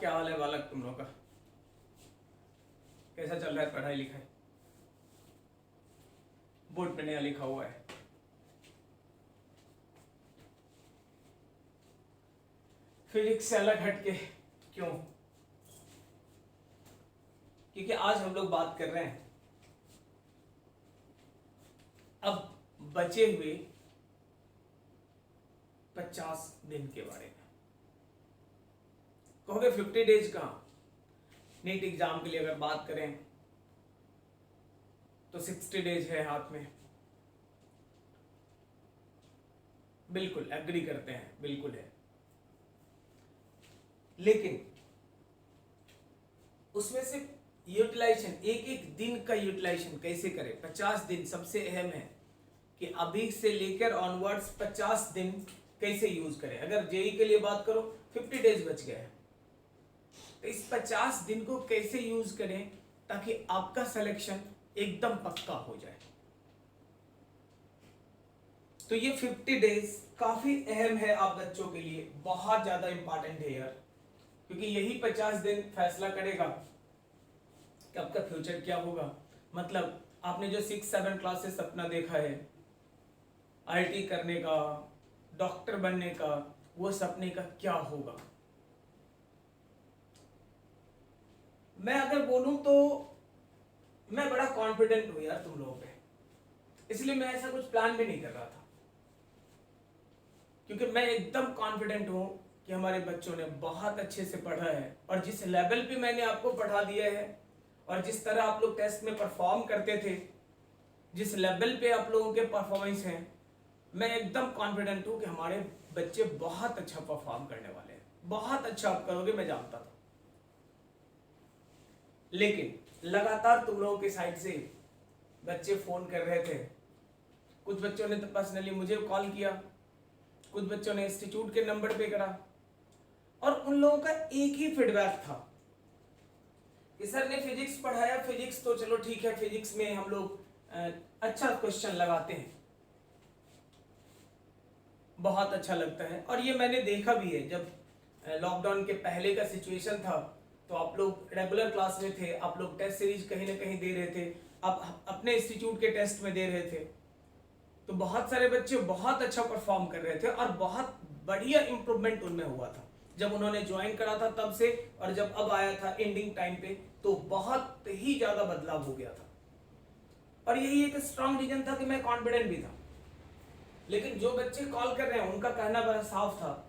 क्या हाल है बालक तुम लोग का? कैसा चल रहा है पढ़ाई लिखाई? बोर्ड पे नया लिखा हुआ है। फिजिक्स से अलग हटके क्यों? क्योंकि आज हम लोग बात कर रहे हैं अब बचे हुए 50 दिन के बारे में। कहोगे 50 डेज कहाँ? नीट एग्जाम के लिए अगर बात करें तो 60 डेज है हाथ में। बिल्कुल एग्री करते हैं, बिल्कुल है, लेकिन उसमें से यूटिलाइजेशन, एक एक दिन का यूटिलाइजेशन कैसे करें? 50 दिन सबसे अहम है कि अभी से लेकर ऑनवर्ड्स 50 दिन कैसे यूज करें। अगर जेई के लिए बात करो 50 डेज बच गए हैं, तो इस 50 दिन को कैसे यूज करें ताकि आपका सिलेक्शन एकदम पक्का हो जाए। तो ये 50 डेज काफी अहम है आप बच्चों के लिए, बहुत ज्यादा इंपॉर्टेंट है यार, क्योंकि यही 50 दिन फैसला करेगा कि आपका फ्यूचर क्या होगा। मतलब आपने जो 6-7 क्लास से सपना देखा है आईटी करने का, डॉक्टर बनने का, वो सपने का क्या होगा। मैं अगर बोलूं तो मैं बड़ा कॉन्फिडेंट हूं यार तुम लोगों पे, इसलिए मैं ऐसा कुछ प्लान भी नहीं कर रहा था, क्योंकि मैं एकदम कॉन्फिडेंट हूं कि हमारे बच्चों ने बहुत अच्छे से पढ़ा है, और जिस लेवल पे मैंने आपको पढ़ा दिया है और जिस तरह आप लोग टेस्ट में परफॉर्म करते थे, जिस लेवल पे आप लोगों के परफॉर्मेंस हैं, मैं एकदम कॉन्फिडेंट हूं कि हमारे बच्चे बहुत अच्छा परफॉर्म करने वाले हैं। बहुत अच्छा आप करोगे, मैं जानता था। लेकिन लगातार तुम लोगों की साइड से बच्चे फोन कर रहे थे, कुछ बच्चों ने तो पर्सनली मुझे कॉल किया, कुछ बच्चों ने इंस्टीट्यूट के नंबर पे करा, और उन लोगों का एक ही फीडबैक था कि सर ने फिजिक्स पढ़ाया, फिजिक्स तो चलो ठीक है, फिजिक्स में हम लोग अच्छा क्वेश्चन लगाते हैं, बहुत अच्छा लगता है। और ये मैंने देखा भी है, जब लॉकडाउन के पहले का सिचुएशन था तो आप लोग रेगुलर क्लास में थे, आप लोग टेस्ट सीरीज कहीं ना कहीं दे रहे थे, आप अपने इंस्टीट्यूट के टेस्ट में दे रहे थे, तो बहुत सारे बच्चे बहुत अच्छा परफॉर्म कर रहे थे और बहुत बढ़िया इंप्रूवमेंट उनमें हुआ था जब उन्होंने ज्वाइन करा था तब से, और जब अब आया था एंडिंग टाइम पे तो बहुत ही ज्यादा बदलाव हो गया था। और यही एक स्ट्रांग रीजन था कि मैं कॉन्फिडेंट भी था। लेकिन जो बच्चे कॉल कर रहे हैं उनका कहना बड़ा साफ था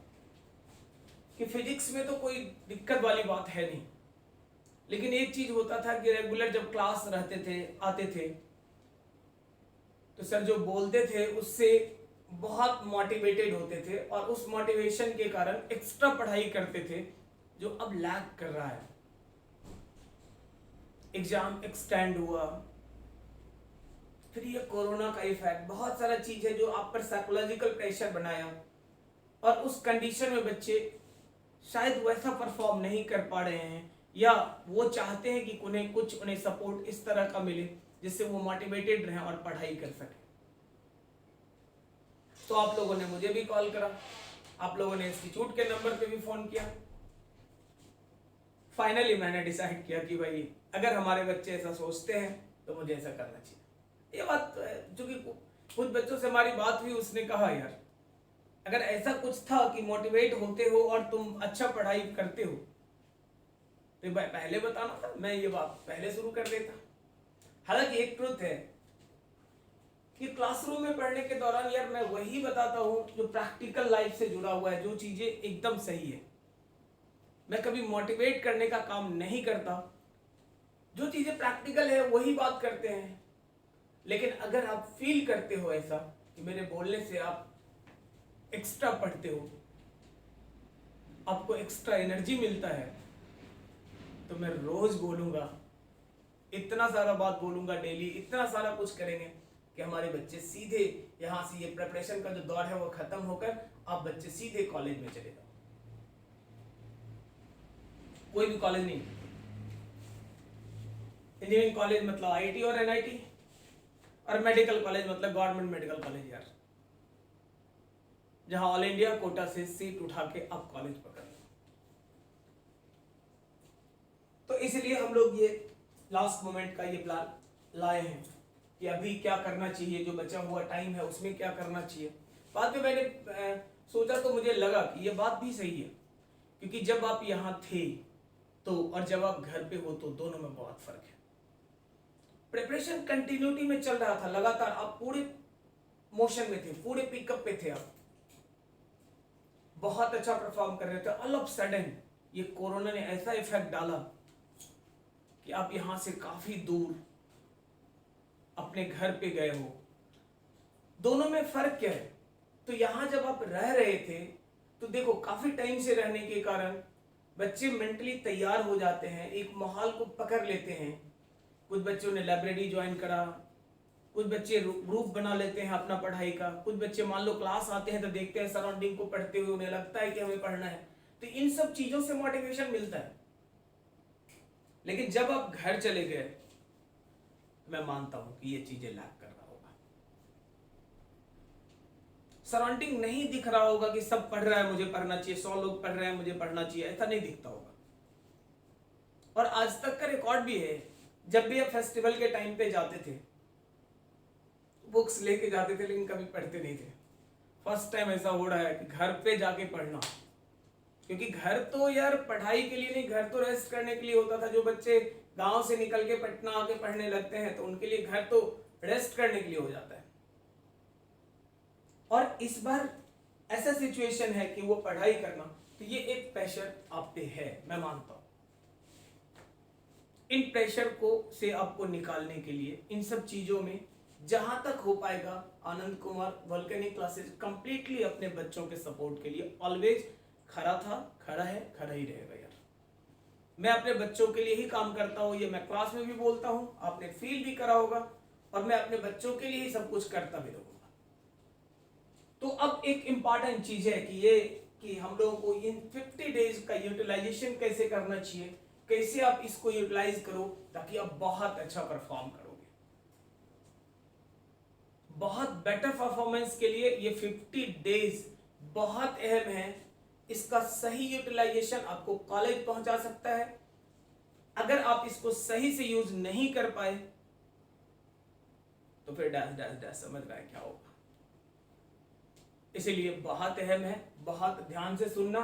कि फिजिक्स में तो कोई दिक्कत वाली बात है नहीं, लेकिन एक चीज होता था कि रेगुलर जब क्लास रहते थे, आते थे, तो सर जो बोलते थे उससे बहुत मोटिवेटेड होते थे, और उस मोटिवेशन के कारण एक्स्ट्रा पढ़ाई करते थे, जो अब लैग कर रहा है। एग्जाम एक्सटेंड हुआ, फिर ये कोरोना का इफेक्ट, बहुत सारा चीज है जो आप पर साइकोलॉजिकल प्रेशर बनाया, और उस कंडीशन में बच्चे शायद वैसा परफॉर्म नहीं कर पा रहे हैं, या वो चाहते हैं कि उन्हें सपोर्ट इस तरह का मिले जिससे वो मोटिवेटेड रहें और पढ़ाई कर सकें। तो आप लोगों ने मुझे भी कॉल करा, आप लोगों ने इंस्टीट्यूट के नंबर पे भी फोन किया। फाइनली मैंने डिसाइड किया कि भाई अगर हमारे बच्चे ऐसा सोचते हैं तो मुझे ऐसा करना चाहिए। ये बात जो कि कुछ बच्चों से हमारी बात हुई, उसने कहा यार अगर ऐसा कुछ था कि मोटिवेट होते हो और तुम अच्छा पढ़ाई करते हो तो पहले बताना था, मैं ये बात पहले शुरू कर देता। हालांकि एक ट्रुथ है कि क्लासरूम में पढ़ने के दौरान यार मैं वही बताता हूं जो प्रैक्टिकल लाइफ से जुड़ा हुआ है, जो चीजें एकदम सही है। मैं कभी मोटिवेट करने का काम नहीं करता, जो चीजें प्रैक्टिकल है वही बात करते हैं। लेकिन अगर आप फील करते हो ऐसा कि मेरे बोलने से आप एक्स्ट्रा पढ़ते हो, आपको एक्स्ट्रा एनर्जी मिलता है, तो मैं रोज बोलूंगा, इतना सारा बात बोलूंगा डेली, इतना सारा कुछ करेंगे कि हमारे बच्चे सीधे यहां से ये प्रिपरेशन का जो दौर है वो खत्म होकर आप बच्चे सीधे कॉलेज में चले जाओ। कोई भी कॉलेज नहीं, इंजीनियरिंग कॉलेज मतलब आईआईटी और एनआईटी, और मेडिकल कॉलेज मतलब गवर्नमेंट मेडिकल कॉलेज यार, जहां ऑल इंडिया कोटा से सीट उठा के आप कॉलेज पकड़ लो। तो इसलिए हम लोग ये लास्ट मोमेंट का ये प्लान लाए हैं कि अभी क्या करना चाहिए, जो बचा हुआ टाइम है उसमें क्या करना चाहिए। बाद में मैंने सोचा तो मुझे लगा कि ये बात भी सही है, क्योंकि जब आप यहाँ थे तो और जब आप घर पे हो तो दोनों में बहुत फर्क है। प्रिपरेशन कंटिन्यूटी में चल रहा था लगातार, आप पूरे मोशन में थे, पूरे पिकअप पे थे, आप बहुत अच्छा परफॉर्म कर रहे थे। ऑल ऑफ सडन ये कोरोना ने ऐसा इफेक्ट डाला कि आप यहां से काफी दूर अपने घर पे गए हो। दोनों में फर्क क्या है? तो यहां जब आप रह रहे थे तो देखो काफी टाइम से रहने के कारण बच्चे मेंटली तैयार हो जाते हैं, एक माहौल को पकड़ लेते हैं। कुछ बच्चों ने लाइब्रेरी ज्वाइन करा, कुछ बच्चे ग्रुप बना लेते हैं अपना पढ़ाई का, कुछ बच्चे मान लो क्लास आते हैं तो देखते हैं सराउंडिंग को पढ़ते हुए, उन्हें लगता है कि हमें पढ़ना है। तो इन सब चीजों से मोटिवेशन मिलता है। लेकिन जब आप घर चले गए, मैं मानता हूं कि ये चीजें लैक कर रहा होगा। सराउंडिंग नहीं दिख रहा होगा कि सब पढ़ रहा है मुझे पढ़ना चाहिए, 100 लोग पढ़ रहे हैं मुझे पढ़ना चाहिए, ऐसा नहीं दिखता होगा। और आज तक का रिकॉर्ड भी है, जब भी आप फेस्टिवल के टाइम पे जाते थे बुक्स लेके जाते थे लेकिन कभी पढ़ते नहीं थे। फर्स्ट टाइम ऐसा हो रहा है कि घर पे जाके पढ़ना, क्योंकि घर तो यार पढ़ाई के लिए नहीं, घर तो रेस्ट करने के लिए होता था। जो बच्चे गांव से निकल के पटना आके पढ़ने लगते हैं तो उनके लिए घर तो रेस्ट करने के लिए हो जाता है। और इस बार ऐसा सिचुएशन है कि वो पढ़ाई करना, तो ये एक प्रेशर आप पे है, मैं मानता हूं। इन प्रेशर को से आपको निकालने के लिए इन सब चीजों में जहां तक हो पाएगा, Anand Kumar volcanic classes completely अपने बच्चों के सपोर्ट के लिए ऑलवेज खड़ा था, खड़ा है, खड़ा ही रहेगा यार। मैं अपने बच्चों के लिए ही काम करता हूं, ये मैं क्लास में भी बोलता हूं, आपने फील भी करा होगा, और मैं अपने बच्चों के लिए ही सब कुछ करता भी रहूंगा। तो अब एक इंपॉर्टेंट चीज है कि हम लोगों को इन 50 डेज का यूटिलाइजेशन कैसे करना चाहिए, कैसे आप इसको यूटिलाइज करो ताकि आप बहुत अच्छा परफॉर्म करोगे। बहुत बेटर परफॉर्मेंस के लिए ये 50 डेज बहुत अहम है। इसका सही यूटिलाइजेशन आपको कॉलेज पहुंचा सकता है। अगर आप इसको सही से यूज नहीं कर पाए तो फिर डैश डैश डैश समझ रहा है क्या होगा। इसीलिए बहुत अहम है, बहुत ध्यान से सुनना।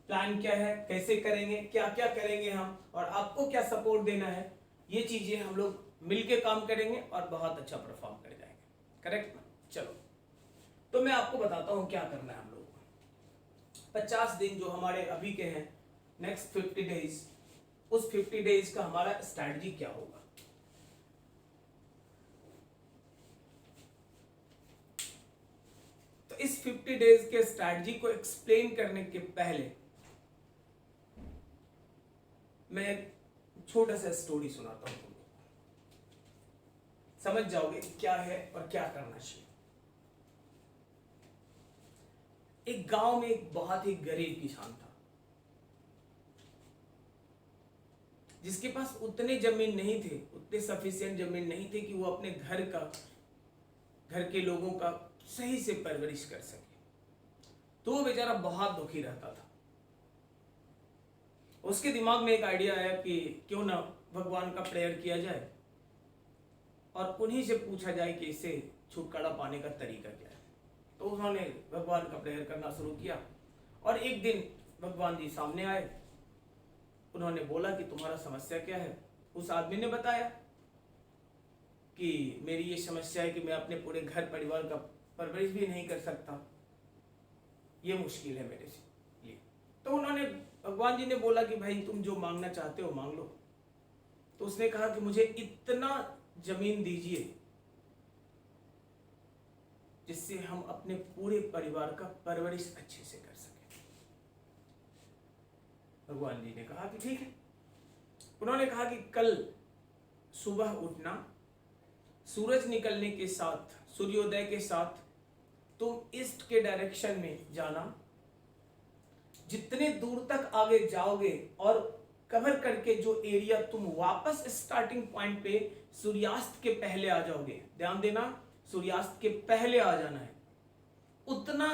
प्लान क्या है, कैसे करेंगे, क्या क्या करेंगे हम, और आपको क्या सपोर्ट देना है, ये चीजें हम लोग मिलके काम करेंगे और बहुत अच्छा परफॉर्म कर जाएंगे। करेक्ट ना? चलो तो मैं आपको बताता हूं क्या करना है हम लोगों को। 50 दिन जो हमारे अभी के हैं, नेक्स्ट 50 डेज, उस 50 डेज का हमारा स्ट्रैटेजी क्या होगा। तो इस 50 डेज के स्ट्रैटेजी को एक्सप्लेन करने के पहले मैं एक छोटा सा स्टोरी सुनाता हूं, समझ जाओगे क्या है और क्या करना चाहिए। एक गांव में एक बहुत ही गरीब किसान था, जिसके पास उतने जमीन नहीं थे, उतने सफिशिएंट जमीन नहीं थे कि वो अपने घर के लोगों का सही से परवरिश कर सके। तो वो बेचारा बहुत दुखी रहता था। उसके दिमाग में एक आइडिया आया कि क्यों ना भगवान का प्रेयर किया जाए और उन्हीं से पूछा जाए कि इसे छुटकारा पाने का तरीका क्या है। तो उन्होंने भगवान का प्रेयर करना शुरू किया और एक दिन भगवान जी सामने आए। उन्होंने बोला कि तुम्हारा समस्या क्या है। उस आदमी ने बताया कि मेरी ये समस्या है कि मैं अपने पूरे घर परिवार का परवरिश भी नहीं कर सकता, ये मुश्किल है मेरे लिए। तो उन्होंने भगवान जी ने बोला कि भाई तुम जो मांगना चाहते हो मांग लो। तो उसने कहा कि मुझे इतना जमीन दीजिए जिससे हम अपने पूरे परिवार का परवरिश अच्छे से कर सकें। भगवान जी ने कहा कि ठीक है। उन्होंने कहा कि कल सुबह उठना, सूरज निकलने के साथ, सूर्योदय के साथ तुम ईस्ट के डायरेक्शन में जाना। जितने दूर तक आगे जाओगे और कवर करके जो एरिया तुम वापस स्टार्टिंग पॉइंट पे सूर्यास्त के पहले आ जाओगे, ध्यान देना सूर्यास्त के पहले आ जाना है, उतना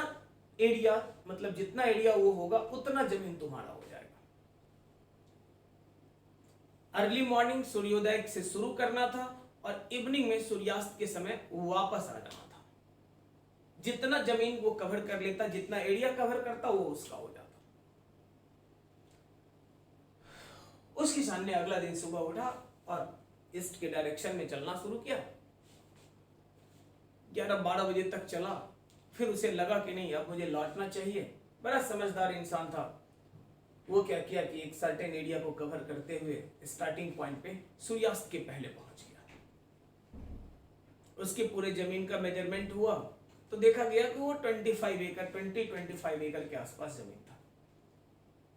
एरिया, मतलब जितना एरिया वो होगा उतना जमीन तुम्हारा हो जाएगा। अर्ली मॉर्निंग सूर्योदय से शुरू करना था और इवनिंग में सूर्यास्त के समय वापस आ जाना था। जितना जमीन वो कवर कर लेता, जितना एरिया कवर करता, वो उसका हो जाता। उस किसान ने अगला दिन सुबह उठा और ईस्ट के डायरेक्शन में चलना शुरू किया। 11-12 बजे तक चला, फिर उसे लगा कि नहीं, अब मुझे लौटना चाहिए। बड़ा समझदार इंसान था। वो क्या किया कि एक सर्टेन एरिया को कवर करते हुए स्टार्टिंग पॉइंट पे सूर्यास्त के पहले पहुंच गया। उसके पूरे जमीन का मेजरमेंट हुआ तो देखा गया कि वो 25 एकड़ के आसपास जमीन था।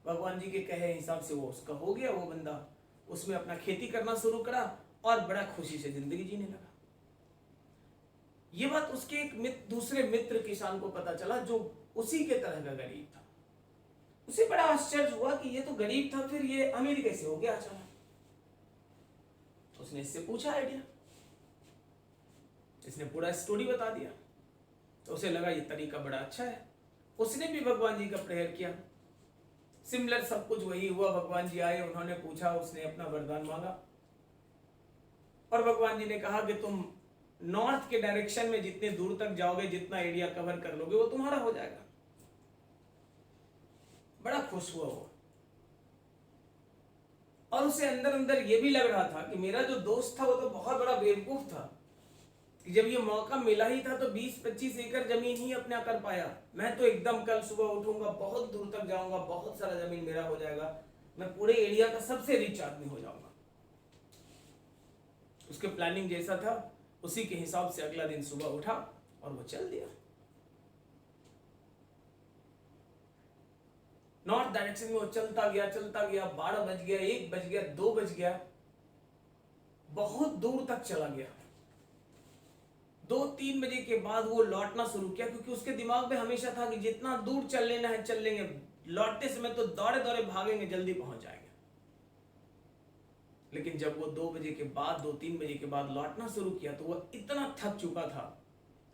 भगवान जी के कहे हिसाब से वो उसका हो गया। वो बंदा उसमें अपना खेती करना शुरू करा और बड़ा खुशी से जिंदगी जीने लगा। ये बात उसके एक दूसरे मित्र किसान को पता चला जो उसी के तरह का गरीब था। उसे बड़ा आश्चर्य हुआ कि ये तो गरीब था, फिर ये अमीर कैसे हो गया अचानक। उसने इससे पूछा आइडिया, इसने पूरा स्टोरी बता दिया। तो उसे लगा ये तरीका बड़ा अच्छा है। उसने भी भगवान जी का प्रेयर किया। सिमिलर सब कुछ वही हुआ। भगवान जी आए, उन्होंने पूछा, उसने अपना वरदान मांगा और भगवान जी ने कहा कि तुम नॉर्थ के डायरेक्शन में जितने दूर तक जाओगे, जितना एरिया कवर कर लोगे, वो तुम्हारा हो जाएगा। बड़ा खुश हुआ वो। और उसे अंदर अंदर ये भी लग रहा था कि मेरा जो दोस्त था वो तो बहुत बड़ा बेवकूफ था कि जब ये मौका मिला ही था तो 20-25 एकड़ जमीन ही अपना कर पाया। मैं तो एकदम कल सुबह उठूंगा, बहुत दूर तक जाऊंगा, बहुत सारा जमीन मेरा हो जाएगा, मैं पूरे एरिया का सबसे रिच आदमी हो जाऊंगा। उसके प्लानिंग जैसा था उसी के हिसाब से अगला दिन सुबह उठा और वो चल दिया। नॉर्थ डायरेक्शन में वो चलता गया 12 बज गया, 1 बज गया, 2 बज गया, बहुत दूर तक चला गया। 2-3 बजे के बाद वो लौटना शुरू किया, क्योंकि उसके दिमाग में हमेशा था कि जितना दूर चल लेना है चल लेंगे, लौटते समय तो दौड़े दौड़े भागेंगे, जल्दी पहुंच जाएंगे। लेकिन जब वो 2 बजे के बाद 2-3 बजे के बाद लौटना शुरू किया तो वो इतना थक चुका था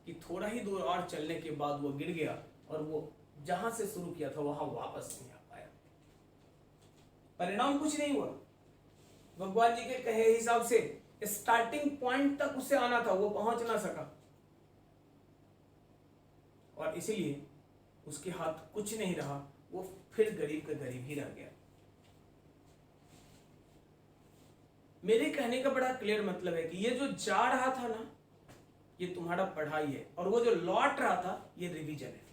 कि थोड़ा ही दूर और चलने के बाद वो गिर गया और वो जहां से शुरू किया था वहां वापस नहीं आ पाया। परिणाम कुछ नहीं हुआ। भगवान जी के कहे हिसाब से स्टार्टिंग पॉइंट तक उसे आना था, वो पहुंच ना सका और इसीलिए उसके हाथ कुछ नहीं रहा। वो फिर गरीब का गरीब ही रह गया। मेरे कहने का बड़ा क्लियर मतलब है कि ये जो जा रहा था ना, ये तुम्हारा पढ़ाई है, और वो जो लौट रहा था ये रिवीजन है।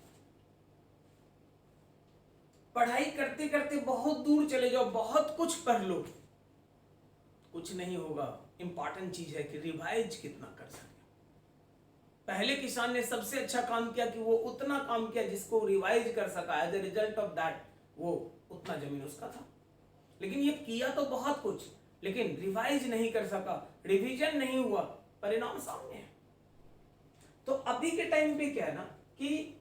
पढ़ाई करते करते बहुत दूर चले जाओ, बहुत कुछ पढ़ लो, कुछ नहीं होगा। इंपॉर्टेंट चीज है कि रिवाइज कितना कर सके। पहले किसान ने सबसे अच्छा काम किया कि वो उतना काम किया जिसको रिवाइज कर सका। As a result of that वो उतना जमीन उसका था। लेकिन ये किया तो बहुत कुछ, लेकिन रिवाइज नहीं कर सका, रिवीजन नहीं हुआ, परिणाम सामने है। तो अभी के टाइम पे क्या है ना कि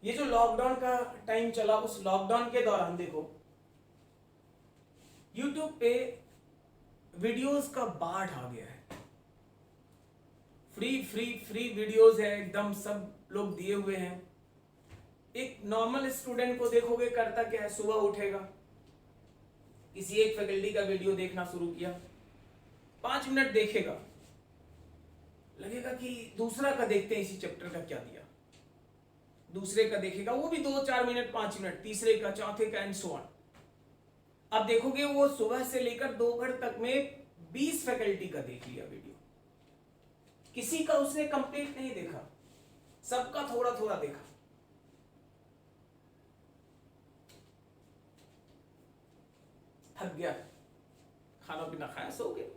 ये जो लॉकडाउन का टाइम चला, उस लॉकडाउन के दौरान देखो YouTube पे वीडियोस का बाढ़ आ गया है। फ्री वीडियोस है, एकदम सब लोग दिए हुए हैं। एक नॉर्मल स्टूडेंट को देखोगे करता क्या है, सुबह उठेगा, किसी एक फैकल्टी का वीडियो देखना शुरू किया, 5 मिनट देखेगा, लगेगा कि दूसरा का देखते हैं इसी चैप्टर का क्या दिया, दूसरे का देखेगा, वो भी 2-4 मिनट 5 मिनट, तीसरे का, चौथे का, एंड सो ऑन। अब देखोगे वो सुबह से लेकर दोपहर तक में 20 फैकल्टी का देख लिया वीडियो। किसी का उसने कंप्लीट नहीं देखा, सबका थोड़ा थोड़ा देखा। थक गया, खाना पीना खाया, सो गया।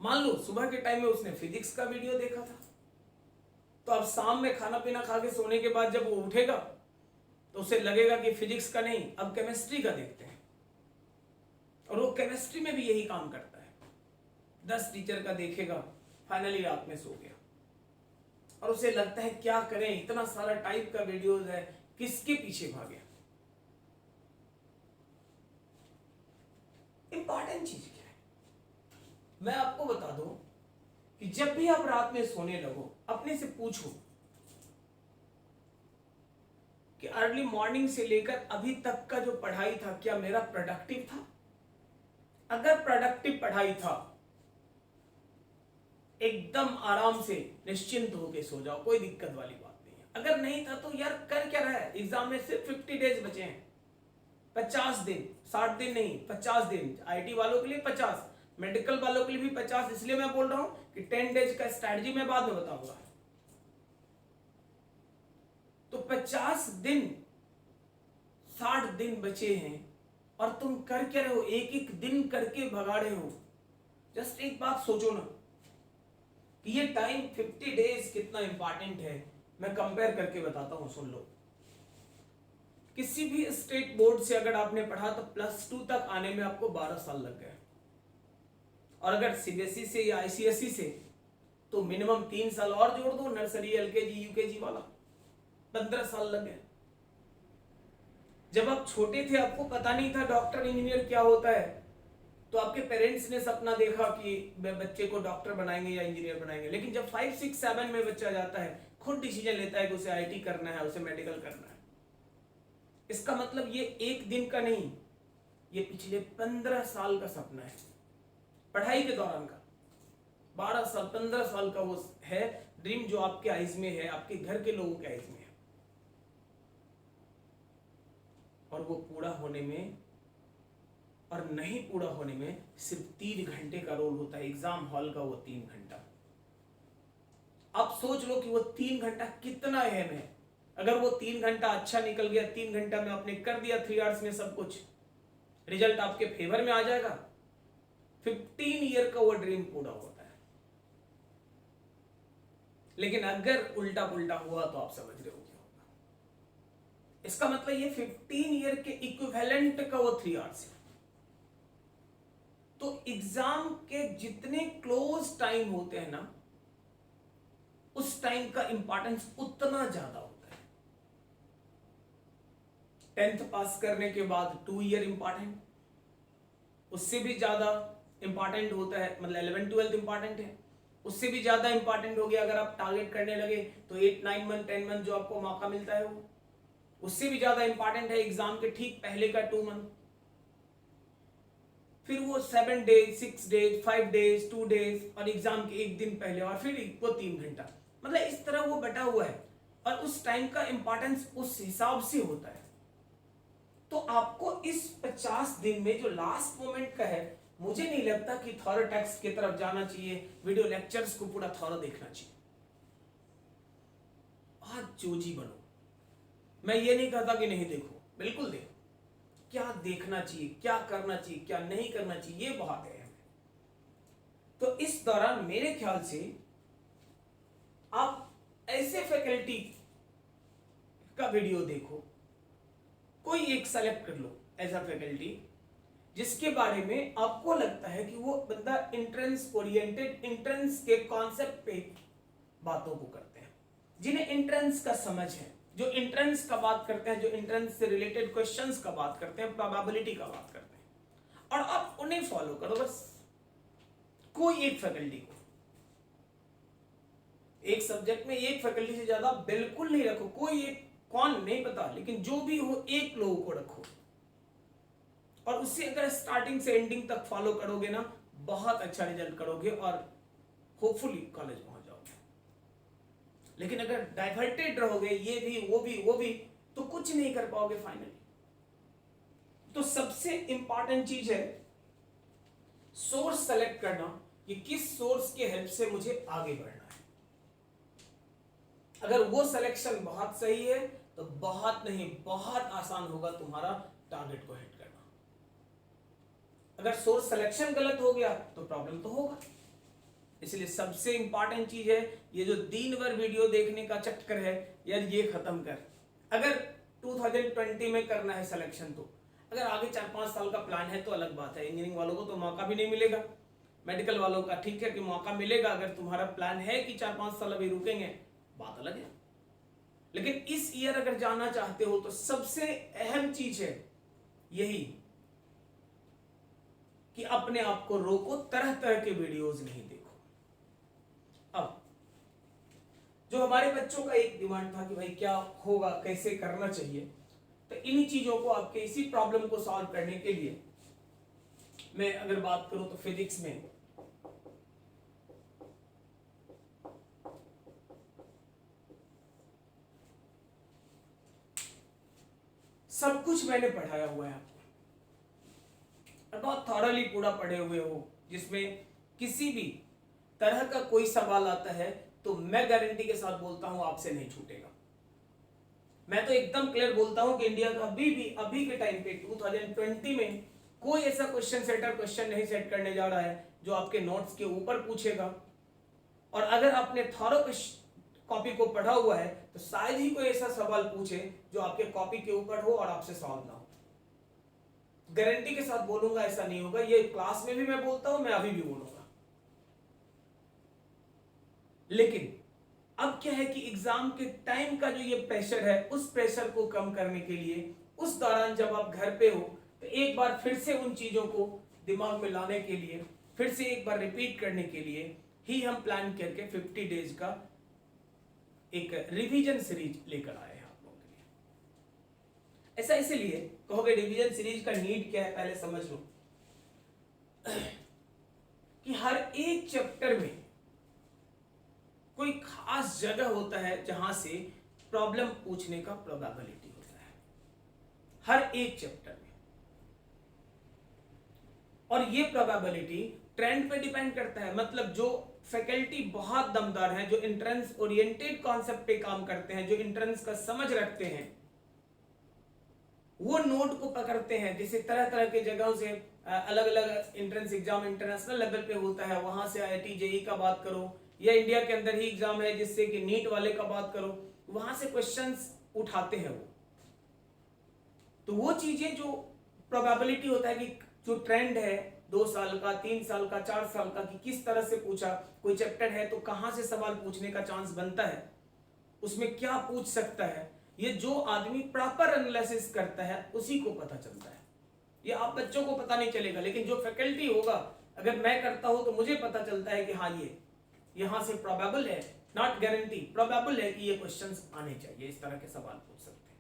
मान लो सुबह के टाइम में उसने फिजिक्स का वीडियो देखा था, तो अब शाम में खाना पीना खा के सोने के बाद जब वो उठेगा तो उसे लगेगा कि फिजिक्स का नहीं, अब केमिस्ट्री का देखते हैं। और वो केमिस्ट्री में भी यही काम करता है, 10 टीचर का देखेगा, फाइनली रात में सो गया। और उसे लगता है क्या करें, इतना सारा टाइप का वीडियोस है, किसके पीछे भागे। इंपॉर्टेंट चीज क्या है, मैं आपको बता दूं कि जब भी आप रात में सोने लगो, अपने से पूछो कि अर्ली मॉर्निंग से लेकर अभी तक का जो पढ़ाई था क्या मेरा प्रोडक्टिव था? अगर प्रोडक्टिव पढ़ाई था, एकदम आराम से निश्चिंत होके सो जाओ, कोई दिक्कत वाली बात नहीं है। अगर नहीं था तो यार कर क्या रहा है? एग्जाम में सिर्फ 50 डेज बचे हैं, 50 दिन, 60 दिन नहीं, 50 दिन। आईटी वालों के लिए 50, मेडिकल वालों के लिए भी 50। इसलिए मैं बोल रहा हूं कि 10 डेज का स्ट्रैटेजी मैं बाद में बताऊंगा। तो 50 दिन, 60 दिन बचे हैं और तुम कर क्या रहे हो? एक एक दिन करके भगा रहे हो। जस्ट एक बात सोचो ना कि ये टाइम 50 डेज कितना इंपॉर्टेंट है। मैं कंपेयर करके बताता हूं, सुन लो। किसी भी स्टेट बोर्ड से अगर आपने पढ़ा तो +2 तक आने में आपको 12 साल लग गए, और अगर सीबीएसई से या आईसीएसई से तो मिनिमम 3 साल और जोड़ दो, नर्सरी एलकेजी यूकेजी वाला 15 साल लग गए। जब आप छोटे थे आपको पता नहीं था डॉक्टर इंजीनियर क्या होता है, तो आपके पेरेंट्स ने सपना देखा कि बच्चे को डॉक्टर बनाएंगे या इंजीनियर बनाएंगे। लेकिन जब 5, 6, 7 में बच्चा जाता है, खुद डिसीजन लेता है कि उसे आईटी करना है, उसे मेडिकल करना है। इसका मतलब ये एक दिन का नहीं, ये पिछले 15 साल का सपना है, पढ़ाई के दौरान का 12 साल 15 साल का वो है ड्रीम, जो आपके आइज में है, आपके घर के लोगों के आइज में है। और वो पूरा होने में और नहीं पूरा होने में सिर्फ 3 घंटे का रोल होता है। एग्जाम हॉल का वो 3 घंटा। अब सोच लो कि वो 3 घंटा कितना अहम है। अगर वो 3 घंटा अच्छा निकल गया, 3 घंटा में आपने कर दिया 3 आवर्स में सब कुछ, रिजल्ट आपके फेवर में आ जाएगा। 15 ईयर का वो ड्रीम पूरा होता है। लेकिन अगर उल्टा पुल्टा हुआ तो आप समझ रहे हो क्या होगा। इसका मतलब ये 15 ईयर के इक्विवेलेंट का वो 3 आवर्स है। तो एग्जाम के जितने क्लोज टाइम होते हैं ना, उस टाइम का इंपॉर्टेंस उतना ज्यादा होता है। 10th पास करने के बाद 2 ईयर इंपॉर्टेंट, उससे भी ज्यादा इंपॉर्टेंट होता है, मतलब 11th 12th इंपॉर्टेंट है, उससे भी ज्यादा इंपॉर्टेंट हो गया अगर आप टारगेट करने लगे तो 8, 9 मंथ 10 मंथ जो आपको मौका मिलता है वो उससे भी ज्यादा इंपॉर्टेंट है एग्जाम के ठीक पहले का 2 मंथ, फिर वो 7 डेज 6 डेज 5 डेज 2 डेज और एग्जाम के एक दिन पहले, और फिर वो 3 घंटा, मतलब इस तरह वो बटा हुआ है। और उस टाइम का इंपॉर्टेंस उस हिसाब से होता है। तो आपको इस 50 दिन में जो लास्ट मोमेंट का है, मुझे नहीं लगता कि थॉरो टेक्स्ट की तरफ जाना चाहिए, वीडियो लेक्चर्स को पूरा थॉरो देखना चाहिए। आज जोजी बनो। मैं ये नहीं कहता कि नहीं देखो, बिल्कुल देखो। क्या देखना चाहिए, क्या करना चाहिए, क्या नहीं करना चाहिए, ये बहुत है। तो इस दौरान मेरे ख्याल से आप ऐसे फैकल्टी का वीडियो देखो, कोई एक सेलेक्ट कर लो ऐसा फैकल्टी जिसके बारे में आपको लगता है कि वो बंदा एंट्रेंस ओरिएंटेड, एंट्रेंस के कॉन्सेप्ट पे बातों को करते हैं, जिन्हें एंट्रेंस का समझ है, जो एंट्रेंस का बात करते हैं, जो एंट्रेंस से रिलेटेड क्वेश्चंस का बात करते हैं, प्रोबेबिलिटी का बात करते हैं, और आप उन्हें फॉलो करो बस। कोई एक फैकल्टी को, एक सब्जेक्ट में एक फैकल्टी से ज्यादा बिल्कुल नहीं रखो। कोई एक, कौन नहीं पता, लेकिन जो भी हो एक लोगों को रखो, और उससे अगर स्टार्टिंग से एंडिंग तक फॉलो करोगे ना, बहुत अच्छा रिजल्ट करोगे और होपफुली कॉलेज पहुंच जाओगे। लेकिन अगर डाइवर्टेड रहोगे, ये भी वो भी वो भी, तो कुछ नहीं कर पाओगे फाइनली। तो सबसे इंपॉर्टेंट चीज है सोर्स सेलेक्ट करना, कि किस सोर्स के हेल्प से मुझे आगे बढ़ना है। अगर वो सिलेक्शन बहुत सही है तो बहुत नहीं, बहुत आसान होगा तुम्हारा टारगेट को हिट करना। अगर सोर्स सिलेक्शन गलत हो गया तो प्रॉब्लम तो होगा। इसलिए सबसे इंपॉर्टेंट चीज है, ये जो दिन भर वीडियो देखने का चक्कर है यार, ये खत्म कर। अगर 2020 में करना है सिलेक्शन, तो अगर आगे 4-5 साल का प्लान है तो अलग बात है। इंजीनियरिंग वालों को तो मौका भी नहीं मिलेगा, मेडिकल वालों का ठीक है कि मौका मिलेगा। अगर तुम्हारा प्लान है कि 4-5 साल अभी रुकेंगे, बात अलग है। लेकिन इस ईयर अगर जाना चाहते हो तो सबसे अहम चीज है यही कि अपने आप को रोको, तरह तरह के वीडियोस नहीं देखो। अब जो हमारे बच्चों का एक डिमांड था कि भाई क्या होगा, कैसे करना चाहिए, तो इन्हीं चीजों को आपके इसी प्रॉब्लम को सॉल्व करने के लिए मैं अगर बात करूं तो फिजिक्स में सब कुछ मैंने पढ़ाया हुआ है आपको, बहुत थॉरली पूरा पढ़े हुए हो, जिसमें किसी भी तरह का कोई सवाल आता है तो मैं गारंटी के साथ बोलता हूं आपसे नहीं छूटेगा। मैं तो एकदम क्लियर बोलता हूं कि इंडिया का अभी के टाइम पे 2020 में कोई ऐसा क्वेश्चन सेटर क्वेश्चन नहीं सेट करने जा रहा है जो आपके नोट्स के ऊपर पूछेगा, और अगर आपने थॉरो कॉपी को पढ़ा हुआ है तो शायद ही कोई ऐसा सवाल पूछे जो आपके कॉपी के ऊपर हो और आपसे सॉल्व ना हो। गारंटी के साथ बोलूंगा ऐसा नहीं होगा, ये क्लास में भी मैं बोलता हूं, मैं अभी भी बोलूंगा। लेकिन अब क्या है कि एग्जाम के टाइम का जो ये प्रेशर है, उस प्रेशर को कम करने के लिए उस दौरान जब आप घर पे हो तो एक बार फिर से उन चीजों को दिमाग में लाने के लिए, फिर से एक बार रिपीट करने के लिए ही हम प्लान करके 50 डेज का एक रिवीजन सीरीज लेकर आए हैं आप लोगों के लिए। ऐसा इसलिए कहोगे रिवीजन सीरीज का नीड क्या है, पहले समझ लो कि हर एक चैप्टर में कोई खास जगह होता है जहां से प्रॉब्लम पूछने का प्रोबेबिलिटी होता है, हर एक चैप्टर में। और ये प्रोबेबिलिटी ट्रेंड पे डिपेंड करता है। मतलब जो फैकल्टी बहुत दमदार हैं, जो एंट्रेंस ओरिएंटेड कॉन्सेप्ट पे काम करते हैं, जो एंट्रेंस का समझ रखते हैं, वो नोट को पकड़ते हैं। जैसे तरह तरह के जगहों से अलग अलग एंट्रेंस एग्जाम इंटरनेशनल लेवल पे होता है, वहां से आईआईटी जेईई का बात करो, या इंडिया के अंदर ही एग्जाम है जिससे कि नीट वाले का बात करो, वहां से क्वेश्चंस उठाते हैं वो। तो वो चीजें जो प्रोबेबिलिटी होता है कि जो ट्रेंड है 2 साल का, 3 साल का, 4 साल का, कि किस तरह से पूछा, कोई चैप्टर है तो कहां से सवाल पूछने का चांस बनता है, उसमें क्या पूछ सकता है, ये जो आदमी प्रॉपर एनालिसिस करता है उसी को पता चलता है। ये आप बच्चों को पता नहीं चलेगा, लेकिन जो फैकल्टी होगा, अगर मैं करता हूं तो मुझे पता चलता है कि हाँ ये यहां से प्रोबेबल है, नॉट गारंटी, प्रोबेबल है कि ये क्वेश्चंस आने चाहिए, इस तरह के सवाल पूछ सकते हैं।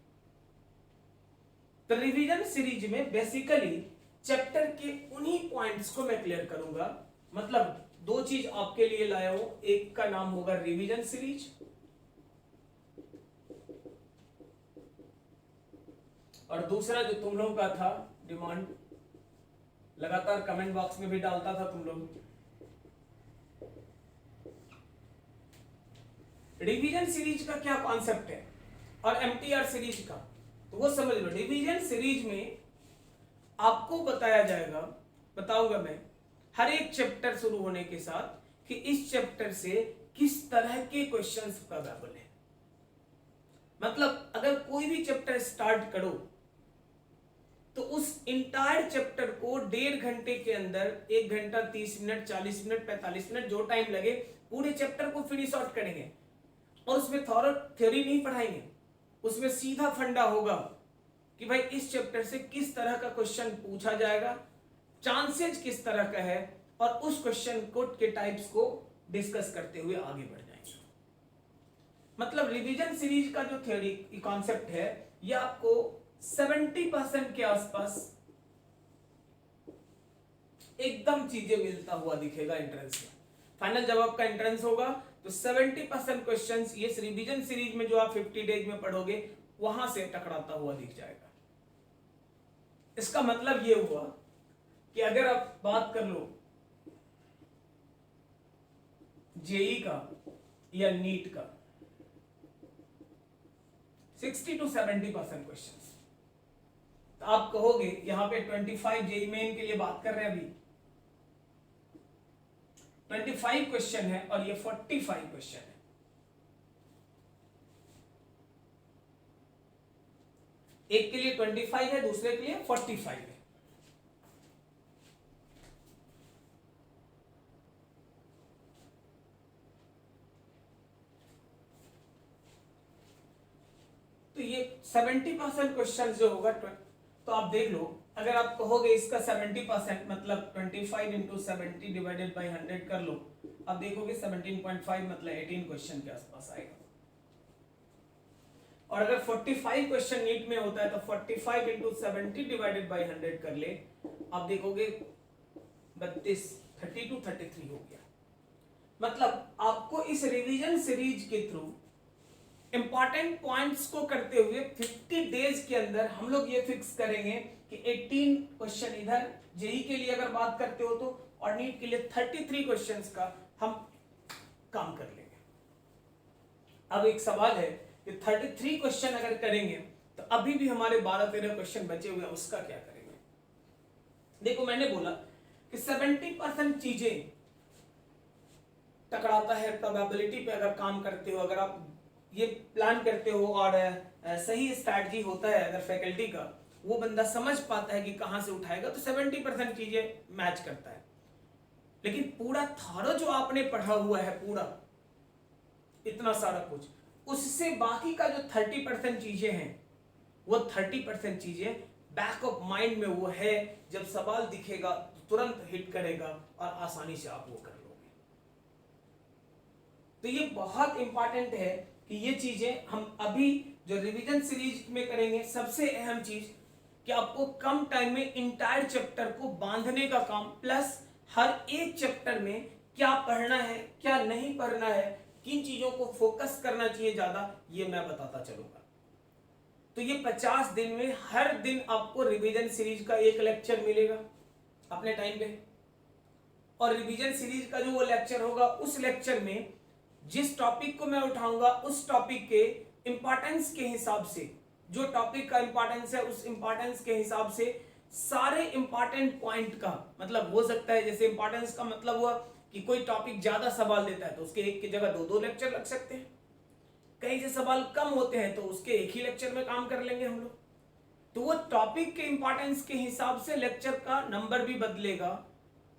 तो रिवीजन सीरीज में बेसिकली चैप्टर के उन्हीं पॉइंट्स को मैं क्लियर करूंगा। मतलब 2 चीज आपके लिए लाया हूं, एक का नाम होगा रिवीजन सीरीज, और दूसरा जो तुम लोगों का था डिमांड, लगातार कमेंट बॉक्स में भी डालता था तुम लोग, रिवीजन सीरीज का क्या कॉन्सेप्ट है और एमटीआर सीरीज का, तो वो समझ लो। रिवीजन सीरीज में आपको बताया जाएगा, बताऊंगा मैं हर एक चैप्टर शुरू होने के साथ कि इस चैप्टर से किस तरह के क्वेश्चंस प्रोबेबल है। मतलब अगर कोई भी चैप्टर स्टार्ट करो तो उस इंटायर चैप्टर को 1.5 घंटे के अंदर, 1 घंटा 30 मिनट, 40 मिनट, 45 मिनट, जो टाइम लगे, पूरे चैप्टर को फिनिश आउट करेंगे। और उसमें थ्योरी नहीं पढ़ाएंगे, उसमें सीधा फंडा होगा कि भाई इस चैप्टर से किस तरह का क्वेश्चन पूछा जाएगा, चांसेस किस तरह का है, और उस क्वेश्चन को के टाइप्स को डिस्कस करते हुए आगे बढ़ जाएंगे। मतलब रिवीजन सीरीज का जो थ्योरी कॉन्सेप्ट है, ये आपको 70% के आसपास एकदम चीजें मिलता हुआ दिखेगा एंट्रेंस में। फाइनल जब आपका एंट्रेंस होगा तो 70% क्वेश्चंस ये रिवीजन सीरीज में जो आप 50 डेज में पढ़ोगे वहां से टकराता हुआ दिख जाएगा। इसका मतलब ये हुआ कि अगर आप बात कर लो जेई का या नीट का, 60 to 70% क्वेश्चंस, तो आप कहोगे यहां पे 25 जेई मेन के लिए बात कर रहे हैं, अभी 25 क्वेश्चन है और ये 45 क्वेश्चन है। एक के लिए 25 है, दूसरे के लिए 45 है। तो ये 70% क्वेश्चन जो होगा, तो आप देख लो, अगर आप कहोगे इसका 70% मतलब 25 × 70 डिवाइडेड बाई 100 कर लो, अब देखोगे 17.5 मतलब 18 क्वेश्चन के आसपास आएगा। और अगर 45 क्वेश्चन नीट में होता है तो 45 इंटू 70 डिवाइडेड बाई 100 कर ले, अब देखोगे 32 33 हो गया। मतलब आपको इस रिवीजन सीरीज के थ्रू इंपॉर्टेंट पॉइंट्स को करते हुए 50 डेज के अंदर हम लोग ये फिक्स करेंगे कि 18 क्वेश्चन इधर जेई के लिए अगर बात करते हो तो, और नीट के लिए 33 क्वेश्चंस का हम काम कर लेंगे। अब एक सवाल है कि 33 क्वेश्चन अगर करेंगे तो अभी भी हमारे 12-13 क्वेश्चन बचे हुए हैं, उसका क्या करेंगे? देखो मैंने बोला कि 70% चीजें टकराता है प्रोबेबिलिटी पे अगर काम करते हो, अगर आप ये प्लान करते हो और सही स्ट्रैटेजी होता है अगर फैकल्टी का, वो बंदा समझ पाता है कि कहां से उठाएगा, तो 70% चीजें मैच करता है। लेकिन पूरा थारो जो आपने पढ़ा हुआ है, पूरा इतना सारा कुछ, उससे बाकी का जो 30% चीजें हैं, वो 30% चीजें बैक ऑफ माइंड में वो है, जब सवाल दिखेगा तो तुरंत हिट करेगा और आसानी से आप वो कर लोगे। तो ये बहुत इंपॉर्टेंट है कि ये चीजें हम अभी जो रिवीजन सीरीज में करेंगे। सबसे अहम चीज कि आपको कम टाइम में इंटायर चैप्टर को बांधने का काम, प्लस हर एक चैप्टर में क्या पढ़ना है क्या नहीं पढ़ना है, किन चीजों को फोकस करना चाहिए ज्यादा, ये मैं बताता चलूंगा। तो ये 50 दिन में हर दिन आपको रिवीजन सीरीज का एक लेक्चर मिलेगा अपने टाइम पे, और रिवीजन सीरीज का जो वो लेक्चर होगा, उस लेक्चर में जिस टॉपिक को मैं उठाऊंगा उस टॉपिक के इंपॉर्टेंस के हिसाब से, जो टॉपिक का इंपॉर्टेंस है उस इंपॉर्टेंस के हिसाब से सारे इंपॉर्टेंट पॉइंट का, मतलब हो सकता है जैसे इंपॉर्टेंस का मतलब हुआ कि कोई टॉपिक ज्यादा सवाल देता है तो उसके एक की जगह 2-2 लेक्चर लग सकते हैं, कहीं से सवाल कम होते हैं तो उसके एक ही लेक्चर में काम कर लेंगे हम लोग। तो वो टॉपिक के इंपॉर्टेंस के हिसाब से लेक्चर का नंबर भी बदलेगा,